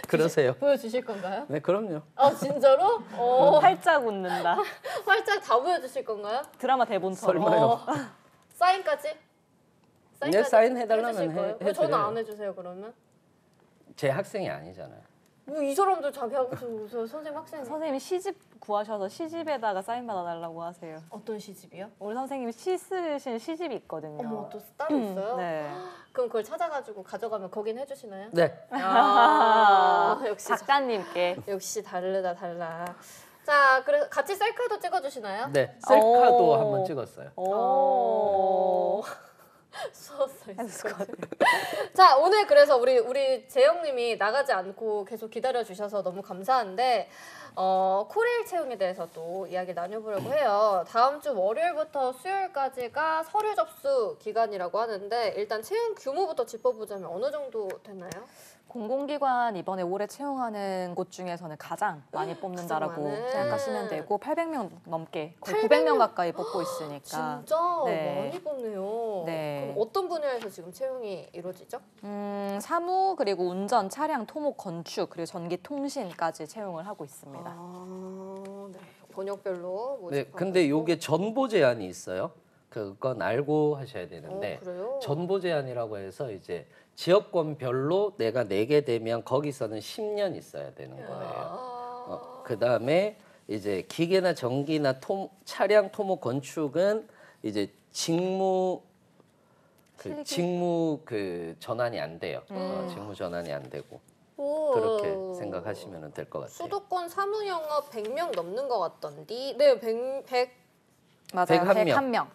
그러세요. 보여주실 건가요? 네, 그럼요. 아 진짜로? 활짝 웃는다. 활짝 다 보여주실 건가요? 드라마 대본처럼. 설마요. 사인까지? 네, 사인 해달라면 해주실 거예요? 왜 저는 해드려요. 안 해주세요 그러면? 제 학생이 아니잖아요. 뭐 이 사람들 자기 하고 선생님 학생 선생님이 시집 구하셔서 시집에다가 사인 받아달라고 하세요. 어떤 시집이요? 우리 선생님이 시 쓰신 시집이 있거든요. 어머 또 따로 있어요? 네. 그럼 그걸 찾아가지고 가져가면 거긴 해주시나요? 네. 역시 작가님께. 역시 다르다 달라. 자, 그래서 같이 셀카도 찍어주시나요? 네. 셀카도 오. 한번 찍었어요. 오. 수었어 있을 것 같아요. 자, 오늘 그래서 우리 재영님이 나가지 않고 계속 기다려 주셔서 너무 감사한데 코레일 채용에 대해서 또 이야기 나눠보려고 해요. 다음 주 월요일부터 수요일까지가 서류 접수 기간이라고 하는데 일단 채용 규모부터 짚어보자면 어느 정도 되나요? 공공기관 이번에 올해 채용하는 곳 중에서는 가장 많이 뽑는다라고 가장 많은. 생각하시면 되고 800명 넘게 거의 800 900명 가까이 뽑고 있으니까 진짜 네. 많이 뽑네요. 네. 그럼 어떤 분야에서 지금 채용이 이루어지죠? 사무 그리고 운전, 차량, 토목, 건축 그리고 전기, 통신까지 채용을 하고 있습니다. 네. 번역별로 모집하고 네, 근데 있고. 요게 전보 제한이 있어요. 그건 알고 하셔야 되는데 그래요? 전보 제한이라고 해서 이제 지역권별로 내가 내게 되면 거기서는 10년 있어야 되는 거예요. 그다음에 이제 기계나 전기나 차량, 토목, 건축은 이제 직무 전환이 안 돼요. 직무 전환이 안 되고 그렇게 생각하시면 될 것 같아요. 수도권 사무 영업 100명 넘는 것 같던데. 네, 100 맞아요. 101명. 101명.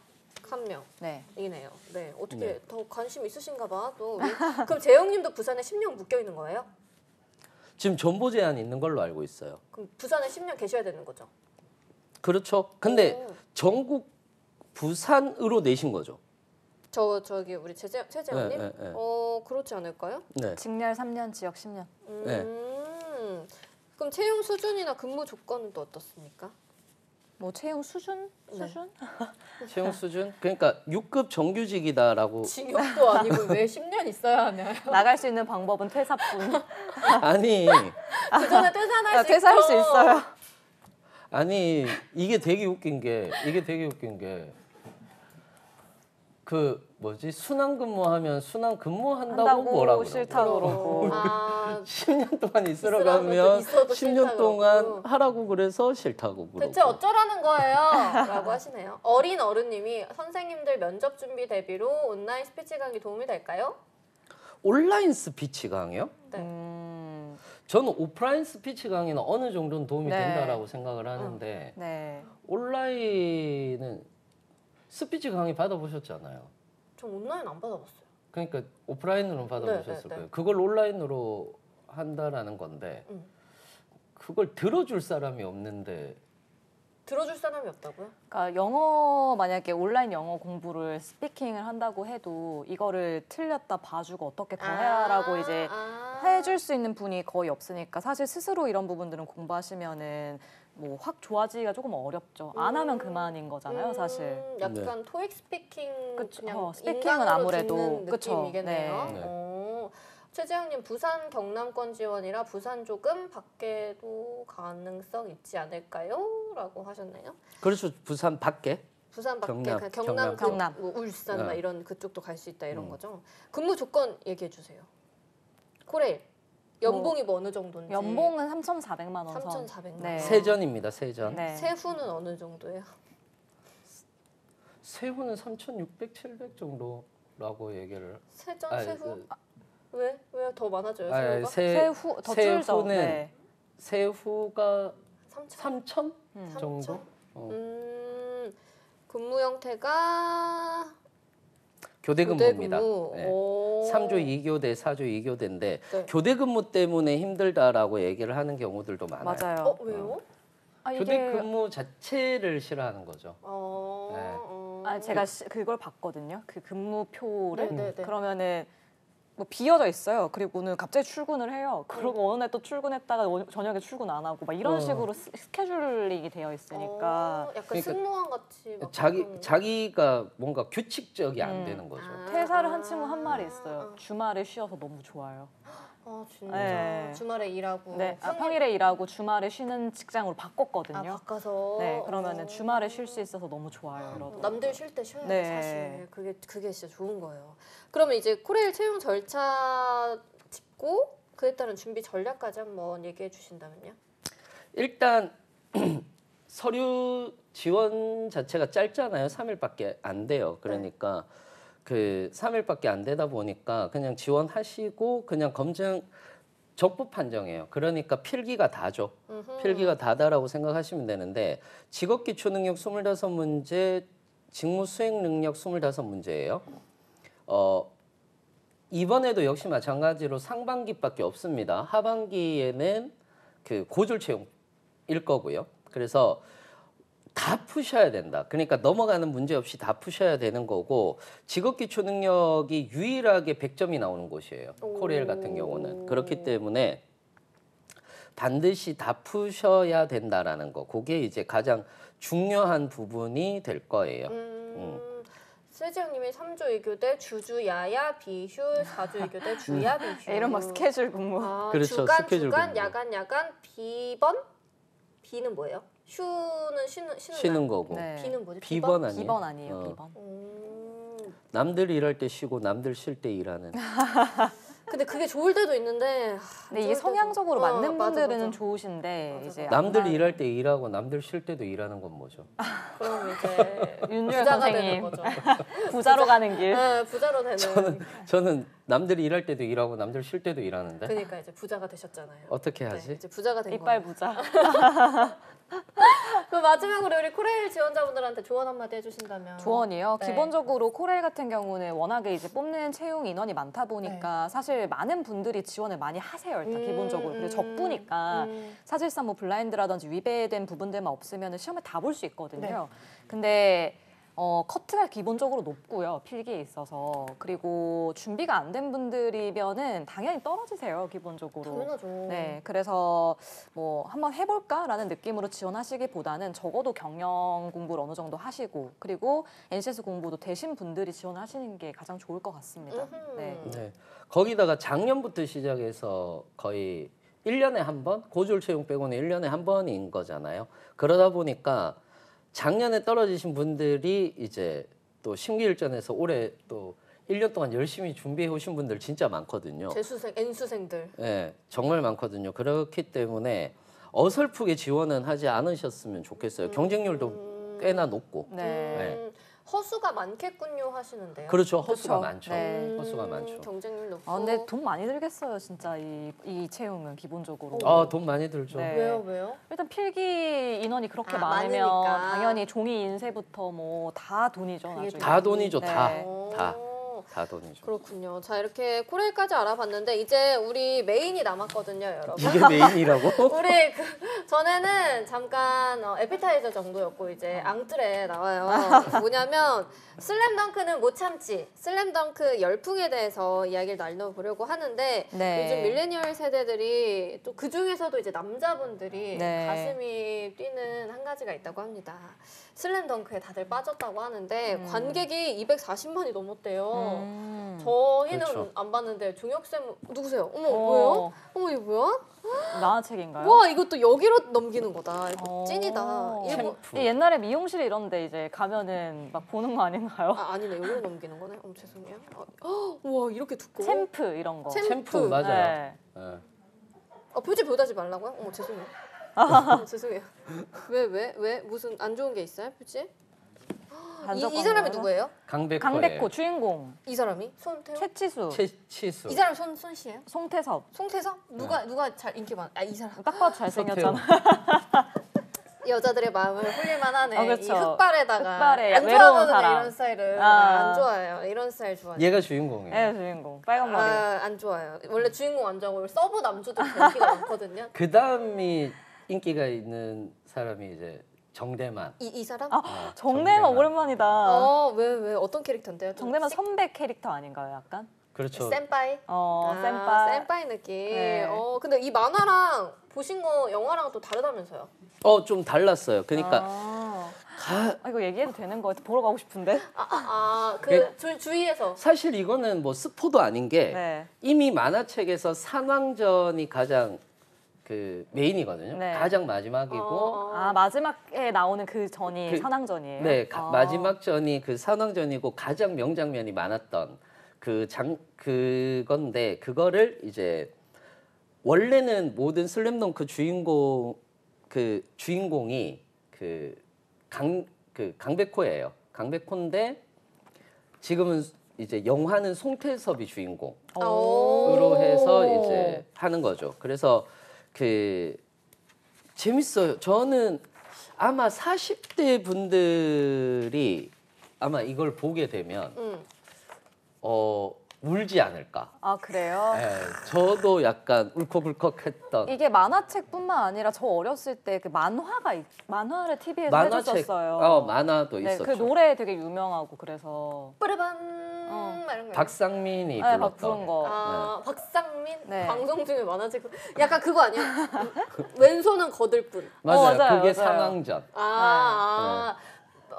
101명. 네. 이네요. 네, 어떻게 네. 더 관심 있으신가 봐. 또 그럼 재영님도 부산에 10년 묶여 있는 거예요? 지금 전보 제한 있는 걸로 알고 있어요. 그럼 부산에 10년 계셔야 되는 거죠? 그렇죠. 근데 오. 전국 부산으로 내신 거죠. 저기 우리 최재영님? 네, 네, 네. 그렇지 않을까요? 네. 직렬 3년, 지역 10년. 네. 그럼 채용 수준이나 근무 조건은 또 어떻습니까? 뭐 채용 수준? 수준? 채용 수준? 그러니까 6급 정규직이다라고 징역도 아니고 왜 10년 있어야 하나요? 나갈 수 있는 방법은 퇴사뿐. 아니 그 전에 퇴사할 수 퇴사할 수 있어요. 아니 이게 되게 웃긴 게 그 뭐지 순환 근무하면 순환 근무한다고 뭐라고 싫다고 그러고. 10년 동안 있으러 있으라고 가면 있어도 10년 싫다고 동안 그러고. 하라고 그래서 싫다고 그러고. 대체 어쩌라는 거예요? 라고 하시네요. 어린 어른님이 선생님들 면접 준비 대비로 온라인 스피치 강의 도움이 될까요? 온라인 스피치 강의요? 네. 저는 오프라인 스피치 강의는 어느 정도는 도움이 네. 된다라고 생각을 하는데 네. 온라인은 스피치 강의 받아보셨잖아요. 전 온라인 안 받아봤어요. 그러니까 오프라인으로 받아보셨을 거예요. 그걸 온라인으로 한다라는 건데 그걸 들어줄 사람이 없는데 들어줄 사람이 없다고요? 그러니까 영어 만약에 온라인 영어 공부를 스피킹을 한다고 해도 이거를 틀렸다 봐주고 어떻게 더 해야라고 이제 해줄 수 있는 분이 거의 없으니까 사실 스스로 이런 부분들은 공부하시면은 뭐 확 좋아지기가 조금 어렵죠. 안 하면 그만인 거잖아요, 사실. 약간 토익 스피킹 그쵸. 그냥 스피킹은 인강으로 아무래도 듣는 그쵸. 느낌이겠네요. 네. 최재영님 부산 경남권 지원이라 부산 조금 밖에도 가능성 있지 않을까요? 라고 하셨네요. 그렇죠. 부산 밖에 부산 밖에 경남, 그냥 경남, 쪽, 경남. 뭐 울산 막 네. 이런 그쪽도 갈 수 있다 이런 거죠. 근무 조건 얘기해 주세요. 코레일 연봉이 뭐 어느 정도인지. 연봉은 3,400만 원 선. 3,400만 네. 원. 세전입니다. 세전. 네. 세후는 어느 정도예요? 세후는 3,600, 700 정도라고 얘기를. 세전 아니, 세후? 왜 더 많아져요? 아니, 세후가? 세후 더 줄죠. 세후는 네. 세후가 3천? 3,000 정도? 근무 형태가 교대 근무입니다. 근무. 네. 오. 3조 2교대, 4조 2교대인데 네. 교대 근무 때문에 힘들다라고 얘기를 하는 경우들도 많아요. 맞아요. 왜요? 아, 교대 근무 자체를 싫어하는 거죠. 네. 제가 그걸 봤거든요. 그 근무표를. 네, 네, 네. 그러면은 뭐 비어져 있어요. 그리고는 갑자기 출근을 해요. 그리고 어느 날 또 출근했다가 저녁에 출근 안 하고 막 이런 식으로 스케줄링이 되어 있으니까 약간 그러니까 승무원 같이 막 자기가 뭔가 규칙적이 안 되는 거죠. 퇴사를 한 친구 한 말이 있어요. 주말에 쉬어서 너무 좋아요. 아 진짜 네. 주말에 일하고 네, 평일에 일하고 주말에 쉬는 직장으로 아 바꿨거든요. 바꿔서 네, 그러면은 주말에 쉴 수 있어서 너무 좋아요. 이러더라고요. 남들 쉴 때 쉬어야 돼 네. 사실 그게 진짜 좋은 거예요. 그러면 이제 코레일 채용 절차 짚고 그에 따른 준비 전략까지 한번 얘기해 주신다면요. 일단 서류 지원 자체가 짧잖아요. 3일밖에 안 돼요. 그러니까 그 3일밖에 안 되다 보니까 그냥 지원하시고 그냥 검증 적부 판정이에요. 그러니까 필기가 다죠. 필기가 다다라고 생각하시면 되는데 직업 기초 능력 25문제, 직무 수행 능력 25문제예요. 이번에도 역시 마찬가지로 상반기밖에 없습니다. 하반기에는 그 고졸 채용일 거고요. 그래서 다 푸셔야 된다. 그러니까 넘어가는 문제 없이 다 푸셔야 되는 거고 직업 기초 능력이 유일하게 100점이 나오는 곳이에요. 코레일 같은 경우는. 그렇기 때문에 반드시 다 푸셔야 된다라는 거. 그게 이제 가장 중요한 부분이 될 거예요. 세지영님이 3조 2교대 주주 야야 비휴 4조 2교대 주야 비휴 이런 막 스케줄 근무. 그렇죠. 주간 스케줄 주간 근무. 야간 야간 비번 비는 뭐예요? 휴는 쉬는 날? 거고. 네. 비는 뭐지? 비번 아니에요? 비번 아니에요, 어. 비번. 남들 일할 때 쉬고 남들 쉴 때 일하는. 근데 그게 좋을 때도 있는데 근데 이게 성향적으로 맞는 맞아, 분들은 맞아. 좋으신데 맞아, 이제 남들 안 일할 때 일하고 남들 쉴 때도 일하는 건 뭐죠? 그럼 이제 윤유열 부자가 선생님. 되는 거죠. 부자로 가는 길. 네, 부자로 되는. 저는 남들이 일할 때도 일하고 남들 쉴 때도 일하는데 그러니까 이제 부자가 되셨잖아요. 어떻게 네, 하지? 이제 부자가 된 이빨 거예요. 부자. 그럼 마지막으로 우리 코레일 지원자분들한테 조언 한마디 해주신다면. 조언이요. 네. 기본적으로 코레일 같은 경우는 워낙에 이제 뽑는 채용 인원이 많다 보니까 사실 많은 분들이 지원을 많이 하세요. 일단 기본적으로. 그리고 적부니까 사실상 뭐 블라인드라든지 위배된 부분들만 없으면 시험에 다 볼 수 있거든요. 근데 커트가 기본적으로 높고요. 필기에 있어서. 그리고 준비가 안 된 분들이면은 당연히 떨어지세요. 기본적으로. 당연하죠. 네, 그래서 뭐 한번 해볼까라는 느낌으로 지원하시기보다는 적어도 경영 공부를 어느 정도 하시고 그리고 NCS 공부도 되신 분들이 지원하시는 게 가장 좋을 것 같습니다. 네. 네. 거기다가 작년부터 시작해서 거의 1년에 한 번, 고졸 채용 빼고는 1년에 한 번인 거잖아요. 그러다 보니까 작년에 떨어지신 분들이 이제 또 심기일전에서 올해 또 1년 동안 열심히 준비해 오신 분들 진짜 많거든요. 재수생, N수생들. 네, 정말 많거든요. 그렇기 때문에 어설프게 지원은 하지 않으셨으면 좋겠어요. 경쟁률도 꽤나 높고. 네. 허수가 많겠군요 하시는데요. 그렇죠. 허수가 그렇죠. 많죠. 네. 허수가 많죠. 경쟁률 높고. 아, 근데 돈 많이 들겠어요, 진짜 이 채용은 기본적으로. 돈 많이 들죠. 네. 왜요? 일단 필기 인원이 그렇게 많으면 많으니까. 당연히 종이 인쇄부터 뭐 다 돈이죠. 그게 나중에. 다 돈이죠. 네. 다 돈이죠. 그렇군요. 자 이렇게 코레일까지 알아봤는데 이제 우리 메인이 남았거든요, 여러분. 이게 메인이라고? 우리 전에는 잠깐 에피타이저 정도였고 이제 앙뚜레 나와요. 뭐냐면 슬램덩크는 못 참지. 슬램덩크 열풍에 대해서 이야기를 나눠보려고 하는데 네. 요즘 밀레니얼 세대들이 또 그 중에서도 이제 남자분들이 네. 가슴이 뛰는 한 가지가 있다고 합니다. 슬램덩크에 다들 빠졌다고 하는데 관객이 240만이 넘었대요. 저희는 그렇죠. 안 봤는데 종혁쌤 누구세요? 어머 어. 뭐예요? 어머 이거 뭐야? 만화책인가요? 와 이것도 여기로 넘기는 거다. 이거 찐이다. 일본 이 옛날에 미용실 이런데 이제 가면은 막 보는 거 아닌가요? 아니네 여기로 넘기는 거네. 죄송해요. 우와 이렇게 두꺼워. 챔프 이런 거. 챔프. 맞아요. 네. 네. 표지 보여주지 말라고요? 어머 죄송해요. 죄송해요. 왜 무슨 안 좋은 게 있어요 표지? 이 사람이 누구예요? 강백호. 강백호 주인공 이 사람이 손태호? 최치수, 최치수. 이 사람 손씨예요? 송태섭. 송태섭? 누가 잘 인기 많아? 이 사람. 딱 봐도 잘생겼잖아. 여자들의 마음을 홀릴만 하네. 그렇죠. 이 흑발에다가 흑발에 안 외로운 좋아하거든요 사람. 이런 스타일을. 아. 안 좋아해요. 이런 스타일 좋아해요. 얘가 주인공이에요. 네, 주인공. 빨간 머리. 안 좋아요. 원래 주인공 안 좋아하고 서브 남주도 인기가 많거든요. 그 다음이 인기가 있는 사람이 이제 정대만. 이 사람? 정대만 오랜만이다. 왜 어떤 캐릭터인데요? 좀 정대만 선배 캐릭터 아닌가요, 약간? 그렇죠. 센파이? 센파이. 센파이 느낌. 네. 근데 이 만화랑 보신 거 영화랑 또 다르다면서요? 좀 달랐어요. 그러니까 이거 얘기해도 되는 거예요? 보러 가고 싶은데. 주위에서. 사실 이거는 뭐 스포도 아닌 게 네. 이미 만화책에서 산왕전이 가장 그 메인이거든요. 네. 가장 마지막이고 마지막에 나오는 그 전이 그- 산왕전이에요? 네, 마지막 전이 그 산왕전이고 가장 명장면이 많았던 그건데 그거를 이제 원래는 모든 슬램덩크 주인공이 강백호예요. 강백호인데 지금은 이제 영화는 송태섭이 주인공으로 해서 이제 하는 거죠. 그래서 재밌어요. 저는 아마 40대 분들이 아마 이걸 보게 되면 울지 않을까. 아 그래요? 네, 저도 약간 울컥울컥했던 이게 만화책뿐만 아니라 저 어렸을 때 그 만화를 TV에서 만화책, 해줬었어요. 만화도 네, 있었죠. 그 노래 되게 유명하고 그래서 뿌르반 막 이런 거. 박상민이 네, 불렀던. 막 부른 거. 박상민? 네. 방송 중에 만화책 약간 그거 아니야? 왼손은 거들 뿐. 맞아요. 맞아요, 그게 맞아요. 산왕전.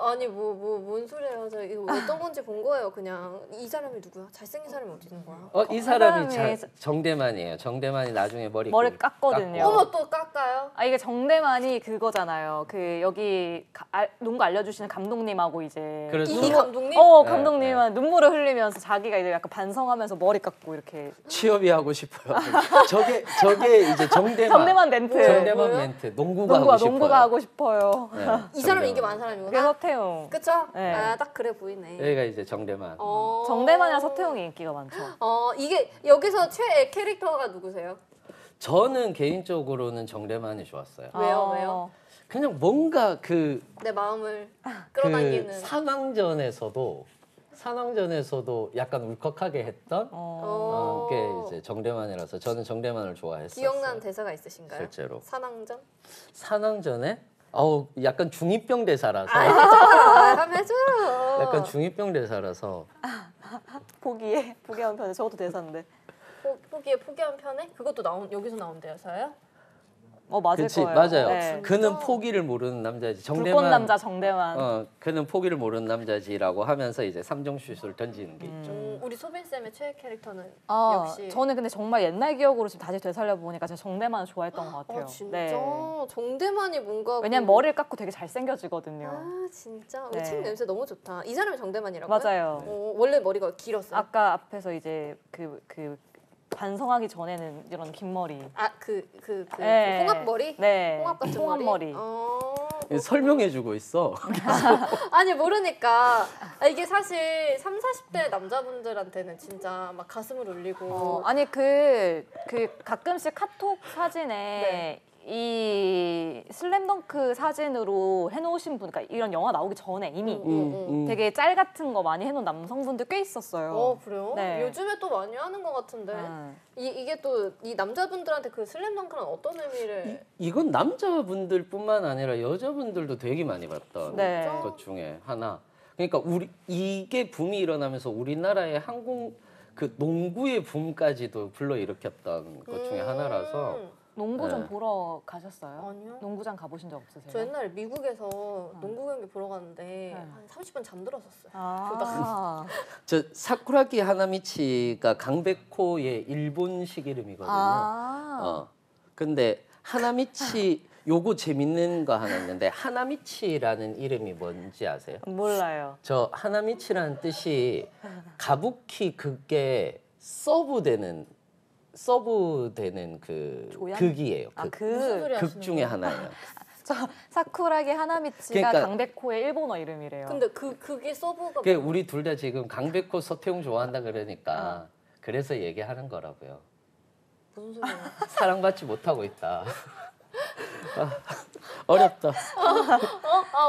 아니 뭔 소리예요? 저 이거 어떤 건지 본 거예요. 그냥 이 사람이 누구야? 잘생긴 사람이 어디 있는 거야? 이 사람이 사람이 정대만이에요. 정대만이 나중에 머리 깎거든요. 어머 또 깎아요? 이게 정대만이 그거잖아요. 그 여기 농구 알려주시는 감독님하고 이제 그렇죠. 이 감독님? 감독님은 눈물을 흘리면서 자기가 이제 약간 반성하면서 머리 깎고 이렇게 취업이 하고 싶어요. 저게 이제 정대만 멘트. 정대만 뭐예요? 멘트. 농구가 하고 싶어요. 네, 이 사람이 정대만. 인기 많은 사람이구나. 그게 서태웅. 그쵸? 네. 딱 그래 보이네. 여기가 이제 정대만. 정대만이랑 서태웅이 인기가 많죠. 이게 여기서 최애 캐릭터가 누구세요? 저는 개인적으로는 정대만이 좋았어요. 왜요? 그냥 뭔가 내 마음을 끌어당기는. 그 산왕전에서도 약간 울컥하게 했던 게 이제 정대만이라서 저는 정대만을 좋아했어요. 기억나는 대사가 있으신가요? 실제로. 산왕전? 산왕전에 약간 중2병 대사라서 한번 해줘요. 약간 중2병 대사라서 포기한 편에 저것도 대사인데. 포기한 편에? 그것도 여기서 나온 대사예요? 맞을 그치, 거예요. 맞아요. 네. 그는 포기를 모르는 남자지. 불꽃 남자 정대만. 그는 포기를 모르는 남자지라고 하면서 이제 3종 슛을 던지는 게 있죠. 우리 소빈 쌤의 최애 캐릭터는 역시. 저는 근데 정말 옛날 기억으로 지금 다시 되살려 보니까 제가 정대만을 좋아했던 것 같아요. 진짜? 네. 정대만이 뭔가 왜냐면 머리를 깎고 되게 잘생겨지거든요. 진짜? 네. 책 냄새 너무 좋다. 이 사람이 정대만이라고요? 맞아요. 원래 머리가 길었어요? 아까 앞에서 이제 그 반성하기 전에는 이런 긴 머리. 그 홍합머리? 네. 홍합 같은 홍합머리. 설명해주고 있어. 아니 모르니까 이게 사실 30, 40대 남자분들한테는 진짜 막 가슴을 울리고 아니 가끔씩 카톡 사진에 이 슬램덩크 사진으로 해놓으신 분, 그러니까 이런 영화 나오기 전에 이미 되게 짤 같은 거 많이 해놓은 남성분들 꽤 있었어요. 그래요? 네. 요즘에 또 많이 하는 것 같은데 이게 또 이 남자분들한테 그 슬램덩크는 어떤 의미를? 이건 남자분들뿐만 아니라 여자분들도 되게 많이 봤던 네. 것 중에 하나. 그러니까 이게 붐이 일어나면서 우리나라의 농구의 붐까지도 불러일으켰던 것 중에 하나라서. 농구 좀 보러 가셨어요? 아니요. 농구장 가보신 적 없으세요? 저 옛날에 미국에서 농구 경기 보러 갔는데 한 30분 잠들었었어요. 저 사쿠라기 하나미치가 강백호의 일본식 이름이거든요. 근데 하나미치 요거 재밌는 거 하나 있는데 하나미치라는 이름이 뭔지 아세요? 몰라요. 저 하나미치라는 뜻이 가부키 그게 서브되는 그 조연? 극이에요. 무슨 소리 극 하시는 중에 거예요? 하나예요. 저 사쿠라기 하나미치가 그러니까- 강백호의 일본어 이름이래요. 근데 그게 서브가 그게 우리 둘 다 지금 강백호, 서태웅 좋아한다 그러니까 그래서 얘기하는 거라고요. 무슨 소리예요? 사랑받지 못하고 있다. 어렵다.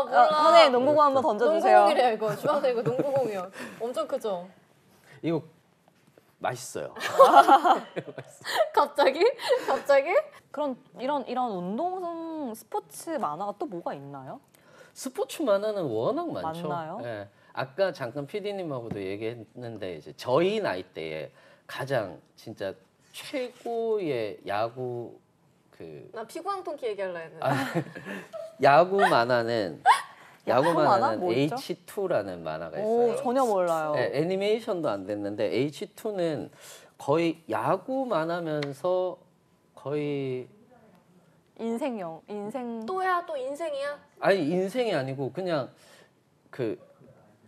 몰라. 선생님 농구공 한번 던져주세요. 농구공이래요 이거. 주황색 이거 농구공이요. 엄청 크죠? 이거 맛있어요. 갑자기? 그런 이런 운동 스포츠 만화가 또 뭐가 있나요? 스포츠 만화는 워낙 많죠. 많나요? 예. 아까 잠깐 PD님하고도 얘기했는데 이제 저희 나이대에 가장 진짜 최고의 야구 나 피구 한 통키 얘기하려 했는데. 야구 만화는 야구 만화? 뭐 있죠? H2라는 만화가 오, 있어요. 전혀 몰라요. 네, 애니메이션도 안 됐는데 H2는 거의 야구 만화면서 거의 인생 또야 또 인생이야? 아니 인생이 아니고 그냥 그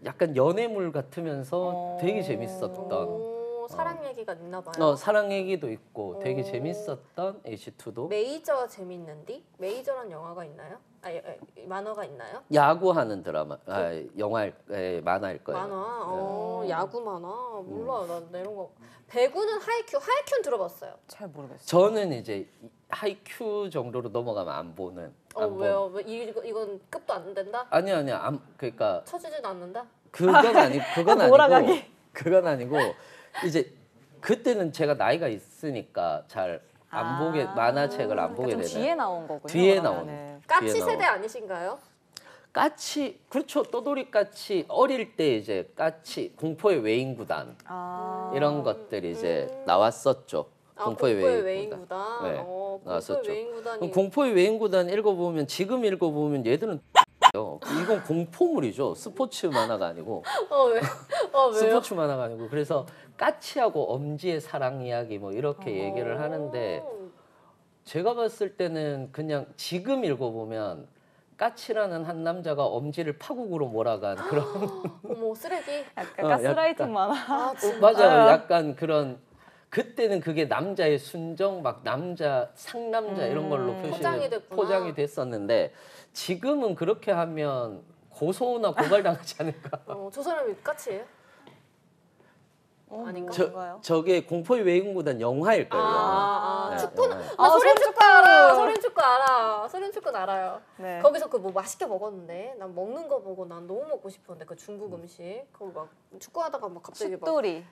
약간 연애물 같으면서 되게 재밌었던 오, 사랑 얘기가 있나 봐요. 사랑 얘기도 있고 되게 오. 재밌었던 H2도 메이저 재밌는디? 메이저란 영화가 있나요? 만화가 있나요? 야구하는 드라마 만화일 거예요. 만화. 야구 만화. 몰라. 나 이런 거. 배구는 하이큐는 들어봤어요. 잘 모르겠어요. 저는 이제 하이큐 정도로 넘어가면 안 보는. 안 왜요? 왜 이건 급도 안 된다? 아니야. 그러니까 쳐주지도 않는다? 몰아가기. 그건 아니고 이제 그때는 제가 나이가 있으니까 잘 안 보게 만화책을 안 보게 좀 되는. 뒤에 나온 거군요. 뒤에 그러면은. 까치 뒤에 세대 아니신가요? 까치 그렇죠. 떠돌이 까치 어릴 때 이제 까치 공포의 외인구단 이런 것들이 이제 나왔었죠. 공포의 외인구단. 네, 공포의 나왔었죠. 외인구단이. 공포의 외인구단 읽어보면 지금 읽어보면 얘들은 이건 공포물이죠. 스포츠 만화가 아니고. 왜? 왜요? 스포츠 만화가 아니고. 그래서 까치하고 엄지의 사랑 이야기 뭐 이렇게 얘기를 하는데 제가 봤을 때는 그냥 지금 읽어보면 까치라는 한 남자가 엄지를 파국으로 몰아간 그런 어머 쓰레기. 약간 가스라이팅 만화. 아 진짜. 맞아요. 약간 그런 그때는 그게 남자의 순정 막 상남자 이런 걸로 포장이 됐었는데 지금은 그렇게 하면 고소나 고발당하지 않을까? 저 사람이 까치예요? 아닌가? 저게 공포의 외인구단 영화일 거예요. 네, 축구는 영화. 소림축구 알아. 소림축구 알아. 소림축구는 알아요. 네. 거기서 그 뭐 맛있게 먹었는데 난 먹는 거 보고 난 너무 먹고 싶었는데 그 중국 음식 거기 막 축구하다가 막 갑자기 슛돌이.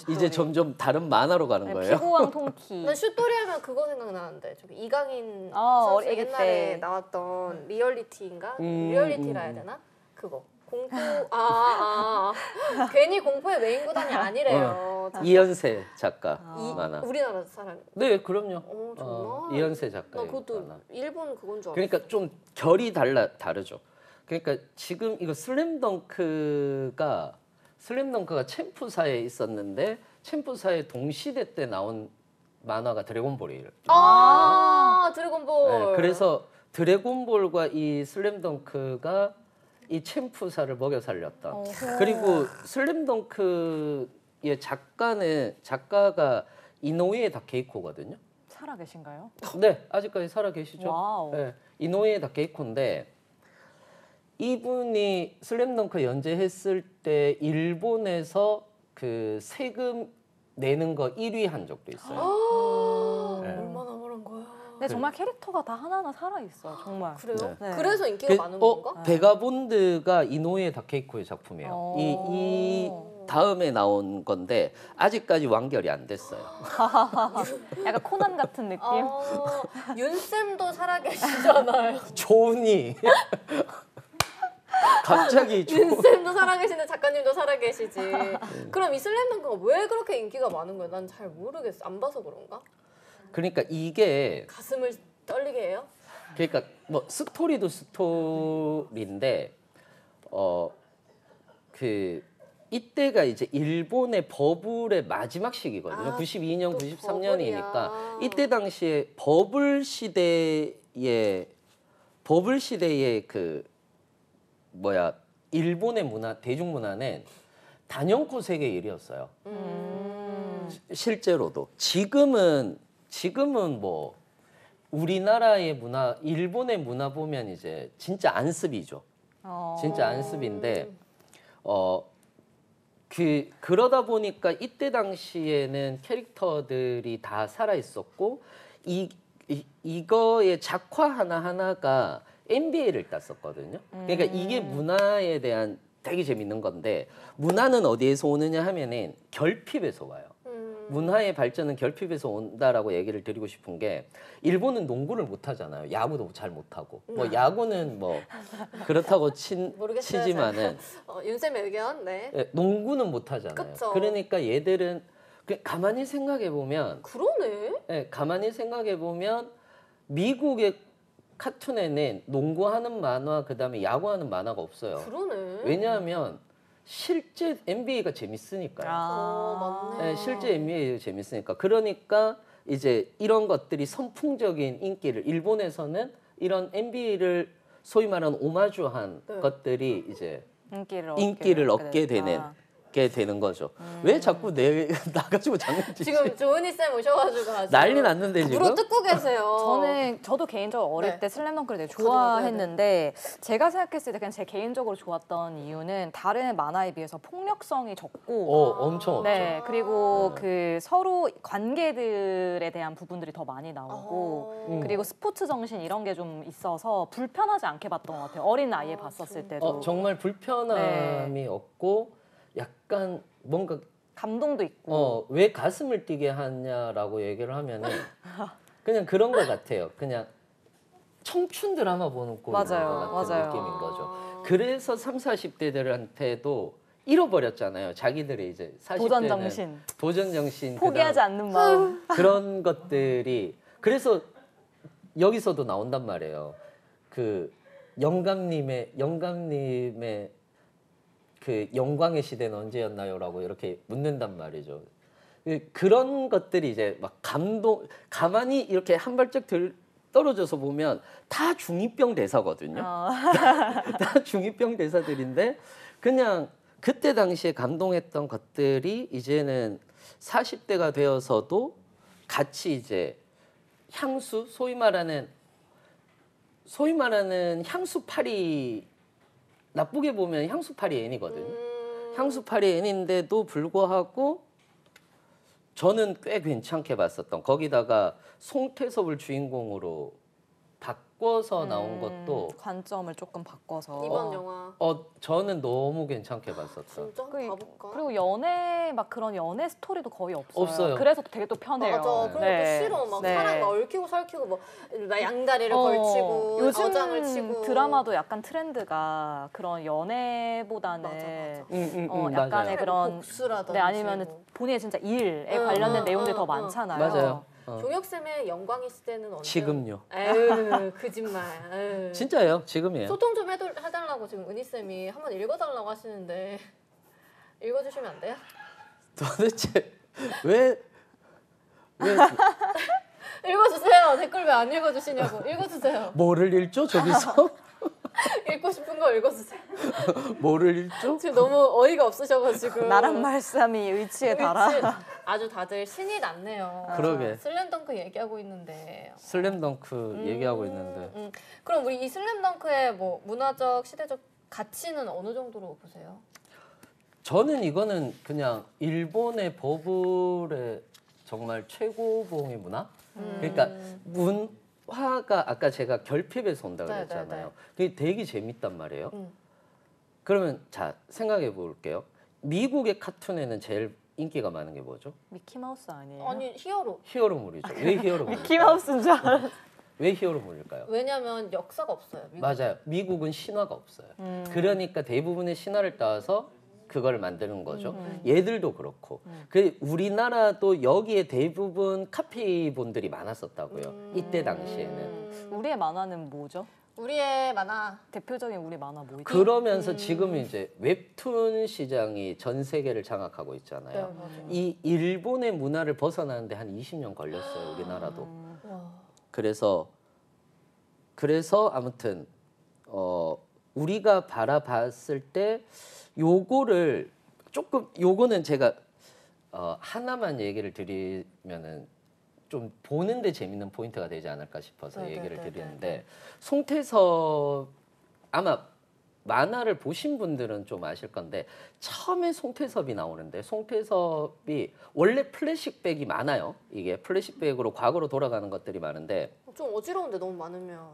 이제 점점 다른 만화로 가는 거예요. 피구왕 통키. 난 슛돌이 하면 그거 생각나는데 저기 이강인 선수 애기 옛날에 때. 나왔던 리얼리티인가? 음, 리얼리티라 해야 되나? 그거 공포 괜히 공포의 메인구단이 아니래요. 이현세 작가 만화. 우리나라 사람. 네, 그럼요. 정말? 이현세 나 작가의 그것도 만화. 일본 그건 줄 알았어. 그러니까 좀 결이 다르죠. 그러니까 지금 이거 슬램덩크가 챔프사에 있었는데 챔프사의 동시대 때 나온 만화가 드래곤볼이에요. 드래곤볼. 네, 그래서 드래곤볼과 이 슬램덩크가 이 챔프사를 먹여 살렸던. 그리고 슬램덩크의 작가가 이노우에 다케이코거든요. 살아 계신가요? 네, 아직까지 살아 계시죠. 와우. 네, 이노우에 다케이코인데 이분이 슬램덩크 연재했을 때 일본에서 그 세금 내는 거 1위 한 적도 있어요. 네. 얼마나 벌은 거야? 근데 정말 캐릭터가 다 하나하나 살아 있어요. 정말. 그래요? 네. 그래서 인기가 많은 건가? 베가본드가 이노우에 다케이코의 작품이에요. 오. 이 다음에 나온 건데 아직까지 완결이 안 됐어요. 약간 코난 같은 느낌. 윤쌤도 살아계시잖아요. 좋으니 갑자기 윤쌤도 살아계시는데 작가님도 살아계시지. 그럼 이 슬램덩크가 왜 그렇게 인기가 많은 거야? 난 잘 모르겠어. 안 봐서 그런가? 그러니까 이게 가슴을 떨리게 해요? 그러니까 뭐 스토리도 스토리인데 그 이때가 이제 일본의 버블의 마지막 시기거든요. 92년, 93년이니까 이때 당시에 버블 시대의 그 일본의 대중문화는 단연코 세계 1위였어요. 실제로도 지금은 뭐 우리나라의 문화, 일본의 문화 보면 이제 진짜 안습이죠. 진짜 안습인데 그러다 보니까 이때 당시에는 캐릭터들이 다 살아 있었고 이거의 작화 하나하나가 NBA를 땄었거든요. 그러니까 이게 문화에 대한 되게 재밌는 건데 문화는 어디에서 오느냐 하면은 결핍에서 와요. 문화의 발전은 결핍에서 온다라고 얘기를 드리고 싶은 게 일본은 농구를 못 하잖아요. 야구도 잘 못 하고. 뭐 야구는 뭐 그렇다고 모르겠어요, 치지만은 윤쌤의 의견. 네. 예, 농구는 못 하잖아요. 그쵸. 그러니까 얘들은 가만히 생각해 보면 그러네. 예, 가만히 생각해 보면 미국의 카툰에는 농구하는 만화 그다음에 야구하는 만화가 없어요. 그러네. 왜냐하면 실제 NBA가 재밌으니까요. 맞네. 네, 실제 NBA가 재밌으니까. 그러니까 이제 이런 것들이 선풍적인 인기를 일본에서는 이런 NBA를 소위 말하는 오마주한 네. 것들이 이제 인기를 얻게 되는 거죠. 왜 자꾸 나가지고 장난치지? 지금 조은희 쌤 오셔가지고 아주 난리 났는데 지금. 물어 뜯고 계세요. 저도 개인적으로 어릴 네. 때 슬램덩크를 되게 가지고, 좋아했는데 제가 생각했을 때 그냥 제 개인적으로 좋았던 이유는 다른 만화에 비해서 폭력성이 적고 엄청 없죠. 네, 그리고 그 서로 관계들에 대한 부분들이 더 많이 나오고 그리고 스포츠 정신 이런 게 좀 있어서 불편하지 않게 봤던 것 같아요. 어린 나이에 봤었을 때도. 정말 불편함이 없고 약간 뭔가 감동도 있고. 왜 가슴을 뛰게 하냐라고 얘기를 하면은 그냥 그런 것 같아요. 그냥 청춘 드라마 보는 꼴 같은 맞아요. 느낌인 거죠. 그래서 30, 40대들한테도 잃어버렸잖아요. 자기들의 이제 40대는 도전 정신 포기하지 않는 마음. 그런 것들이 그래서 여기서도 나온단 말이에요. 그 영감님의 그 영광의 시대는 언제였나요라고 이렇게 묻는단 말이죠. 그런 것들이 이제 막 가만히 이렇게 한 발짝 떨어져서 보면 다 중2병 대사거든요. 다 중2병 대사들인데 그냥 그때 당시에 감동했던 것들이 이제는 40대가 되어서도 같이 이제 향수 소위 말하는 향수파리 나쁘게 보면 향수파리 애니거든요. 향수파리 애니인데도 불구하고 저는 꽤 괜찮게 봤었던 거기다가 송태섭을 주인공으로 바꿔서 나온 것도 관점을 조금 바꿔서 이번 영화 저는 너무 괜찮게 봤었던. 진짜 봐볼까? 그리고 막 그런 연애 스토리도 거의 없어요. 그래서 되게 또 편해요. 맞아. 그러니까 싫어. 막 사랑 막 얽히고 설키고 뭐 양다리를 걸치고 요즘 어장을 치고 드라마도 약간 트렌드가 그런 연애보다는 맞아. 약간의 그런 복수라든지 아니면 본인의 진짜 일에 관련된 내용들이 더 많잖아요. 맞아요. 종혁쌤의 영광의 시대는 언제? 지금요. 에휴 거짓말. 에휴. 진짜예요. 지금이에요. 소통 좀 해달라고 지금 은희쌤이 한번 읽어달라고 하시는데 읽어주시면 안 돼요? 도대체 왜 읽어주세요. 댓글 왜 안 읽어주시냐고. 읽어주세요. 뭐를 읽죠 저기서? 읽고 싶은 거 읽어주세요. 뭐를 읽죠? 지금 너무 어이가 없으셔가지고. 나랑 말씀이 의치에 달아. 아주 다들 신이 났네요. 그러게. 슬램덩크 얘기하고 있는데. 슬램덩크 얘기하고 있는데. 그럼 우리 이 슬램덩크의 뭐 문화적, 시대적 가치는 어느 정도로 보세요? 저는 이거는 그냥 일본의 버블의 정말 최고봉의 문화? 그러니까 문화가 아까 제가 결핍에서 온다고 그랬잖아요. 그게 되게 재밌단 말이에요. 그러면 자 생각해 볼게요. 미국의 카툰에는 제일 인기가 많은 게 뭐죠? 미키마우스 아니에요? 아니 히어로. 히어로물이죠. 왜 히어로물? 미키마우스인 줄 알았어. 왜 히어로물일까요? 왜냐면 역사가 없어요. 미국은. 맞아요. 미국은 신화가 없어요. 그러니까 대부분의 신화를 따서 그걸 만드는 거죠. 얘들도 그렇고. 그 우리나라도 여기에 대부분 카피본들이 많았었다고요. 이때 당시에는. 우리의 만화는 뭐죠? 우리의 만화. 대표적인 우리 만화 뭐 있죠? 그러면서 지금 이제 웹툰 시장이 전 세계를 장악하고 있잖아요. 네, 이 일본의 문화를 벗어나는데 한 20년 걸렸어요. 우리나라도. 그래서 아무튼 우리가 바라봤을 때 요거를 조금 요거는 제가 하나만 얘기를 드리면은 좀 보는데 재밌는 포인트가 되지 않을까 싶어서 얘기를 드리는데 송태섭 아마 만화를 보신 분들은 좀 아실 건데 처음에 송태섭이 나오는데 송태섭이 원래 플래시백이 많아요. 이게 플래시백으로 과거로 돌아가는 것들이 많은데 좀 어지러운데 너무 많으면.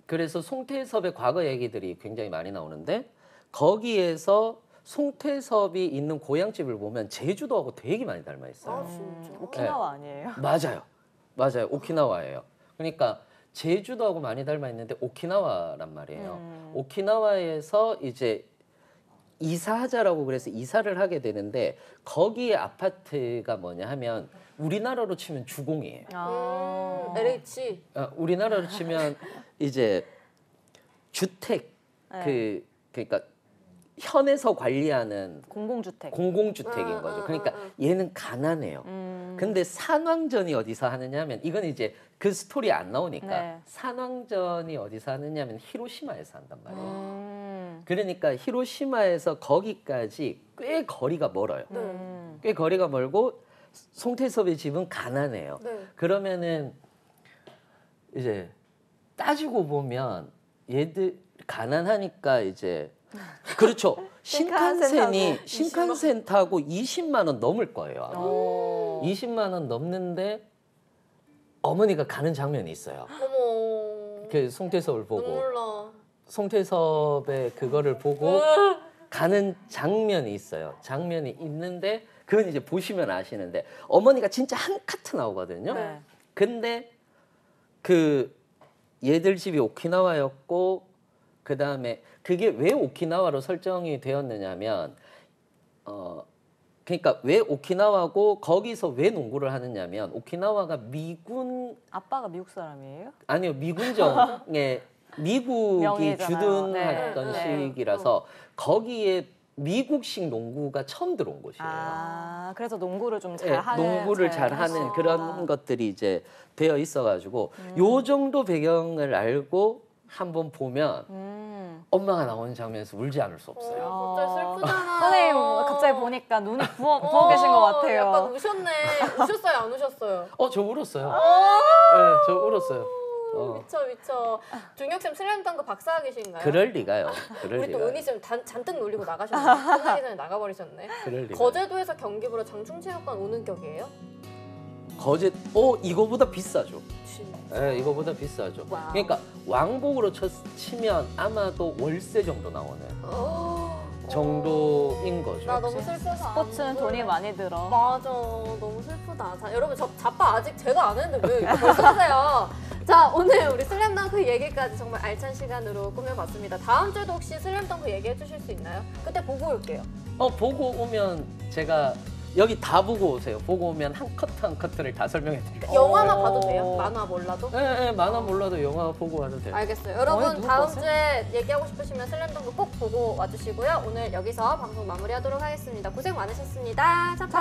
그래서 송태섭의 과거 얘기들이 굉장히 많이 나오는데 거기에서 송태섭이 있는 고향집을 보면 제주도하고 되게 많이 닮아 있어요. 아 진짜. 오키나와 아니에요? 맞아요. 오키나와예요. 그러니까 제주도하고 많이 닮아 있는데 오키나와란 말이에요. 오키나와에서 이제 이사하자라고 그래서 이사를 하게 되는데 거기에 아파트가 뭐냐 하면 우리나라로 치면 주공이에요. LH. 우리나라로 치면 이제 주택 네. 그러니까 현에서 관리하는 공공주택. 공공주택인 거죠. 그러니까 얘는 가난해요. 근데 산왕전이 어디서 하느냐면 이건 이제 그 스토리 안 나오니까 네. 산왕전이 어디서 하느냐면 히로시마에서 한단 말이에요. 그러니까 히로시마에서 거기까지 꽤 거리가 멀어요. 꽤 거리가 멀고 송태섭의 집은 가난해요. 네. 그러면은 이제 따지고 보면 얘들 가난하니까 이제 그렇죠. 신칸센 타고 20만 원 넘을 거예요. 아마. 20만 원 넘는데 어머니가 가는 장면이 있어요. 어머. 그 송태섭을 보고 눈물 나. 송태섭의 그거를 보고 가는 장면이 있어요. 장면이 있는데 그건 이제 보시면 아시는데 어머니가 진짜 한 카트 나오거든요. 네. 근데 그 얘들 집이 오키나와였고 그 다음에 그게 왜 오키나와로 설정이 되었느냐면 그러니까 왜 오키나와고 거기서 왜 농구를 하느냐면 오키나와가 미군 아빠가 미국 사람이에요? 아니요 미군정에 미국이 명예잖아요. 주둔했던 네. 시기라서 거기에 미국식 농구가 처음 들어온 곳이에요. 아, 그래서 농구를 좀 네, 잘하는 농구를 잘하는 그런 것들이 이제 되어 있어가지고 요 정도 배경을 알고 한번 보면 엄마가 나오는 장면에서 울지 않을 수 없어요. 진짜 슬프잖아. 선생님 갑자기 보니까 눈이 부어 계신 것 같아요. 약간 우셨네. 우셨어요, 안 우셨어요? 저 울었어요. 네, 저 울었어요. 미쳐. 중혁쌤 슬램덩크 박사학이신가요? 그럴 리가요. 그럴 우리 또 리가요. 은희 쌤 잔뜩 놀리고 나가셨네. 끝나기 전에 나가버리셨네. 그럴 리가요. 거제도에서 경기 보러 장충체육관 오는 격이에요? 이거보다 비싸죠. 진짜. 네, 이거보다 비싸죠. 와우. 그러니까 왕복으로 치면 아마도 월세 정도 나오는 정도인 거죠. 나 너무 슬퍼서 스포츠는 돈이 많이 들어. 맞아, 너무 슬프다. 자, 여러분 저 자빠 아직 제가 안 했는데 왜 이거 벌써 하세요? 자, 오늘 우리 슬램덩크 얘기까지 정말 알찬 시간으로 꾸며봤습니다. 다음 주에도 혹시 슬램덩크 얘기해 주실 수 있나요? 그때 보고 올게요. 보고 오면 제가 여기 다 보고 오세요. 보고 오면 한 커트 한 커트를 다 설명해 드릴게요. 영화만 봐도 돼요? 만화 몰라도? 네, 만화 몰라도 영화 보고 와도 돼요. 알겠어요. 여러분 누구 다음 보세요? 주에 얘기하고 싶으시면 슬램덩크 꼭 보고 와주시고요. 오늘 여기서 방송 마무리하도록 하겠습니다. 고생 많으셨습니다. 차빠!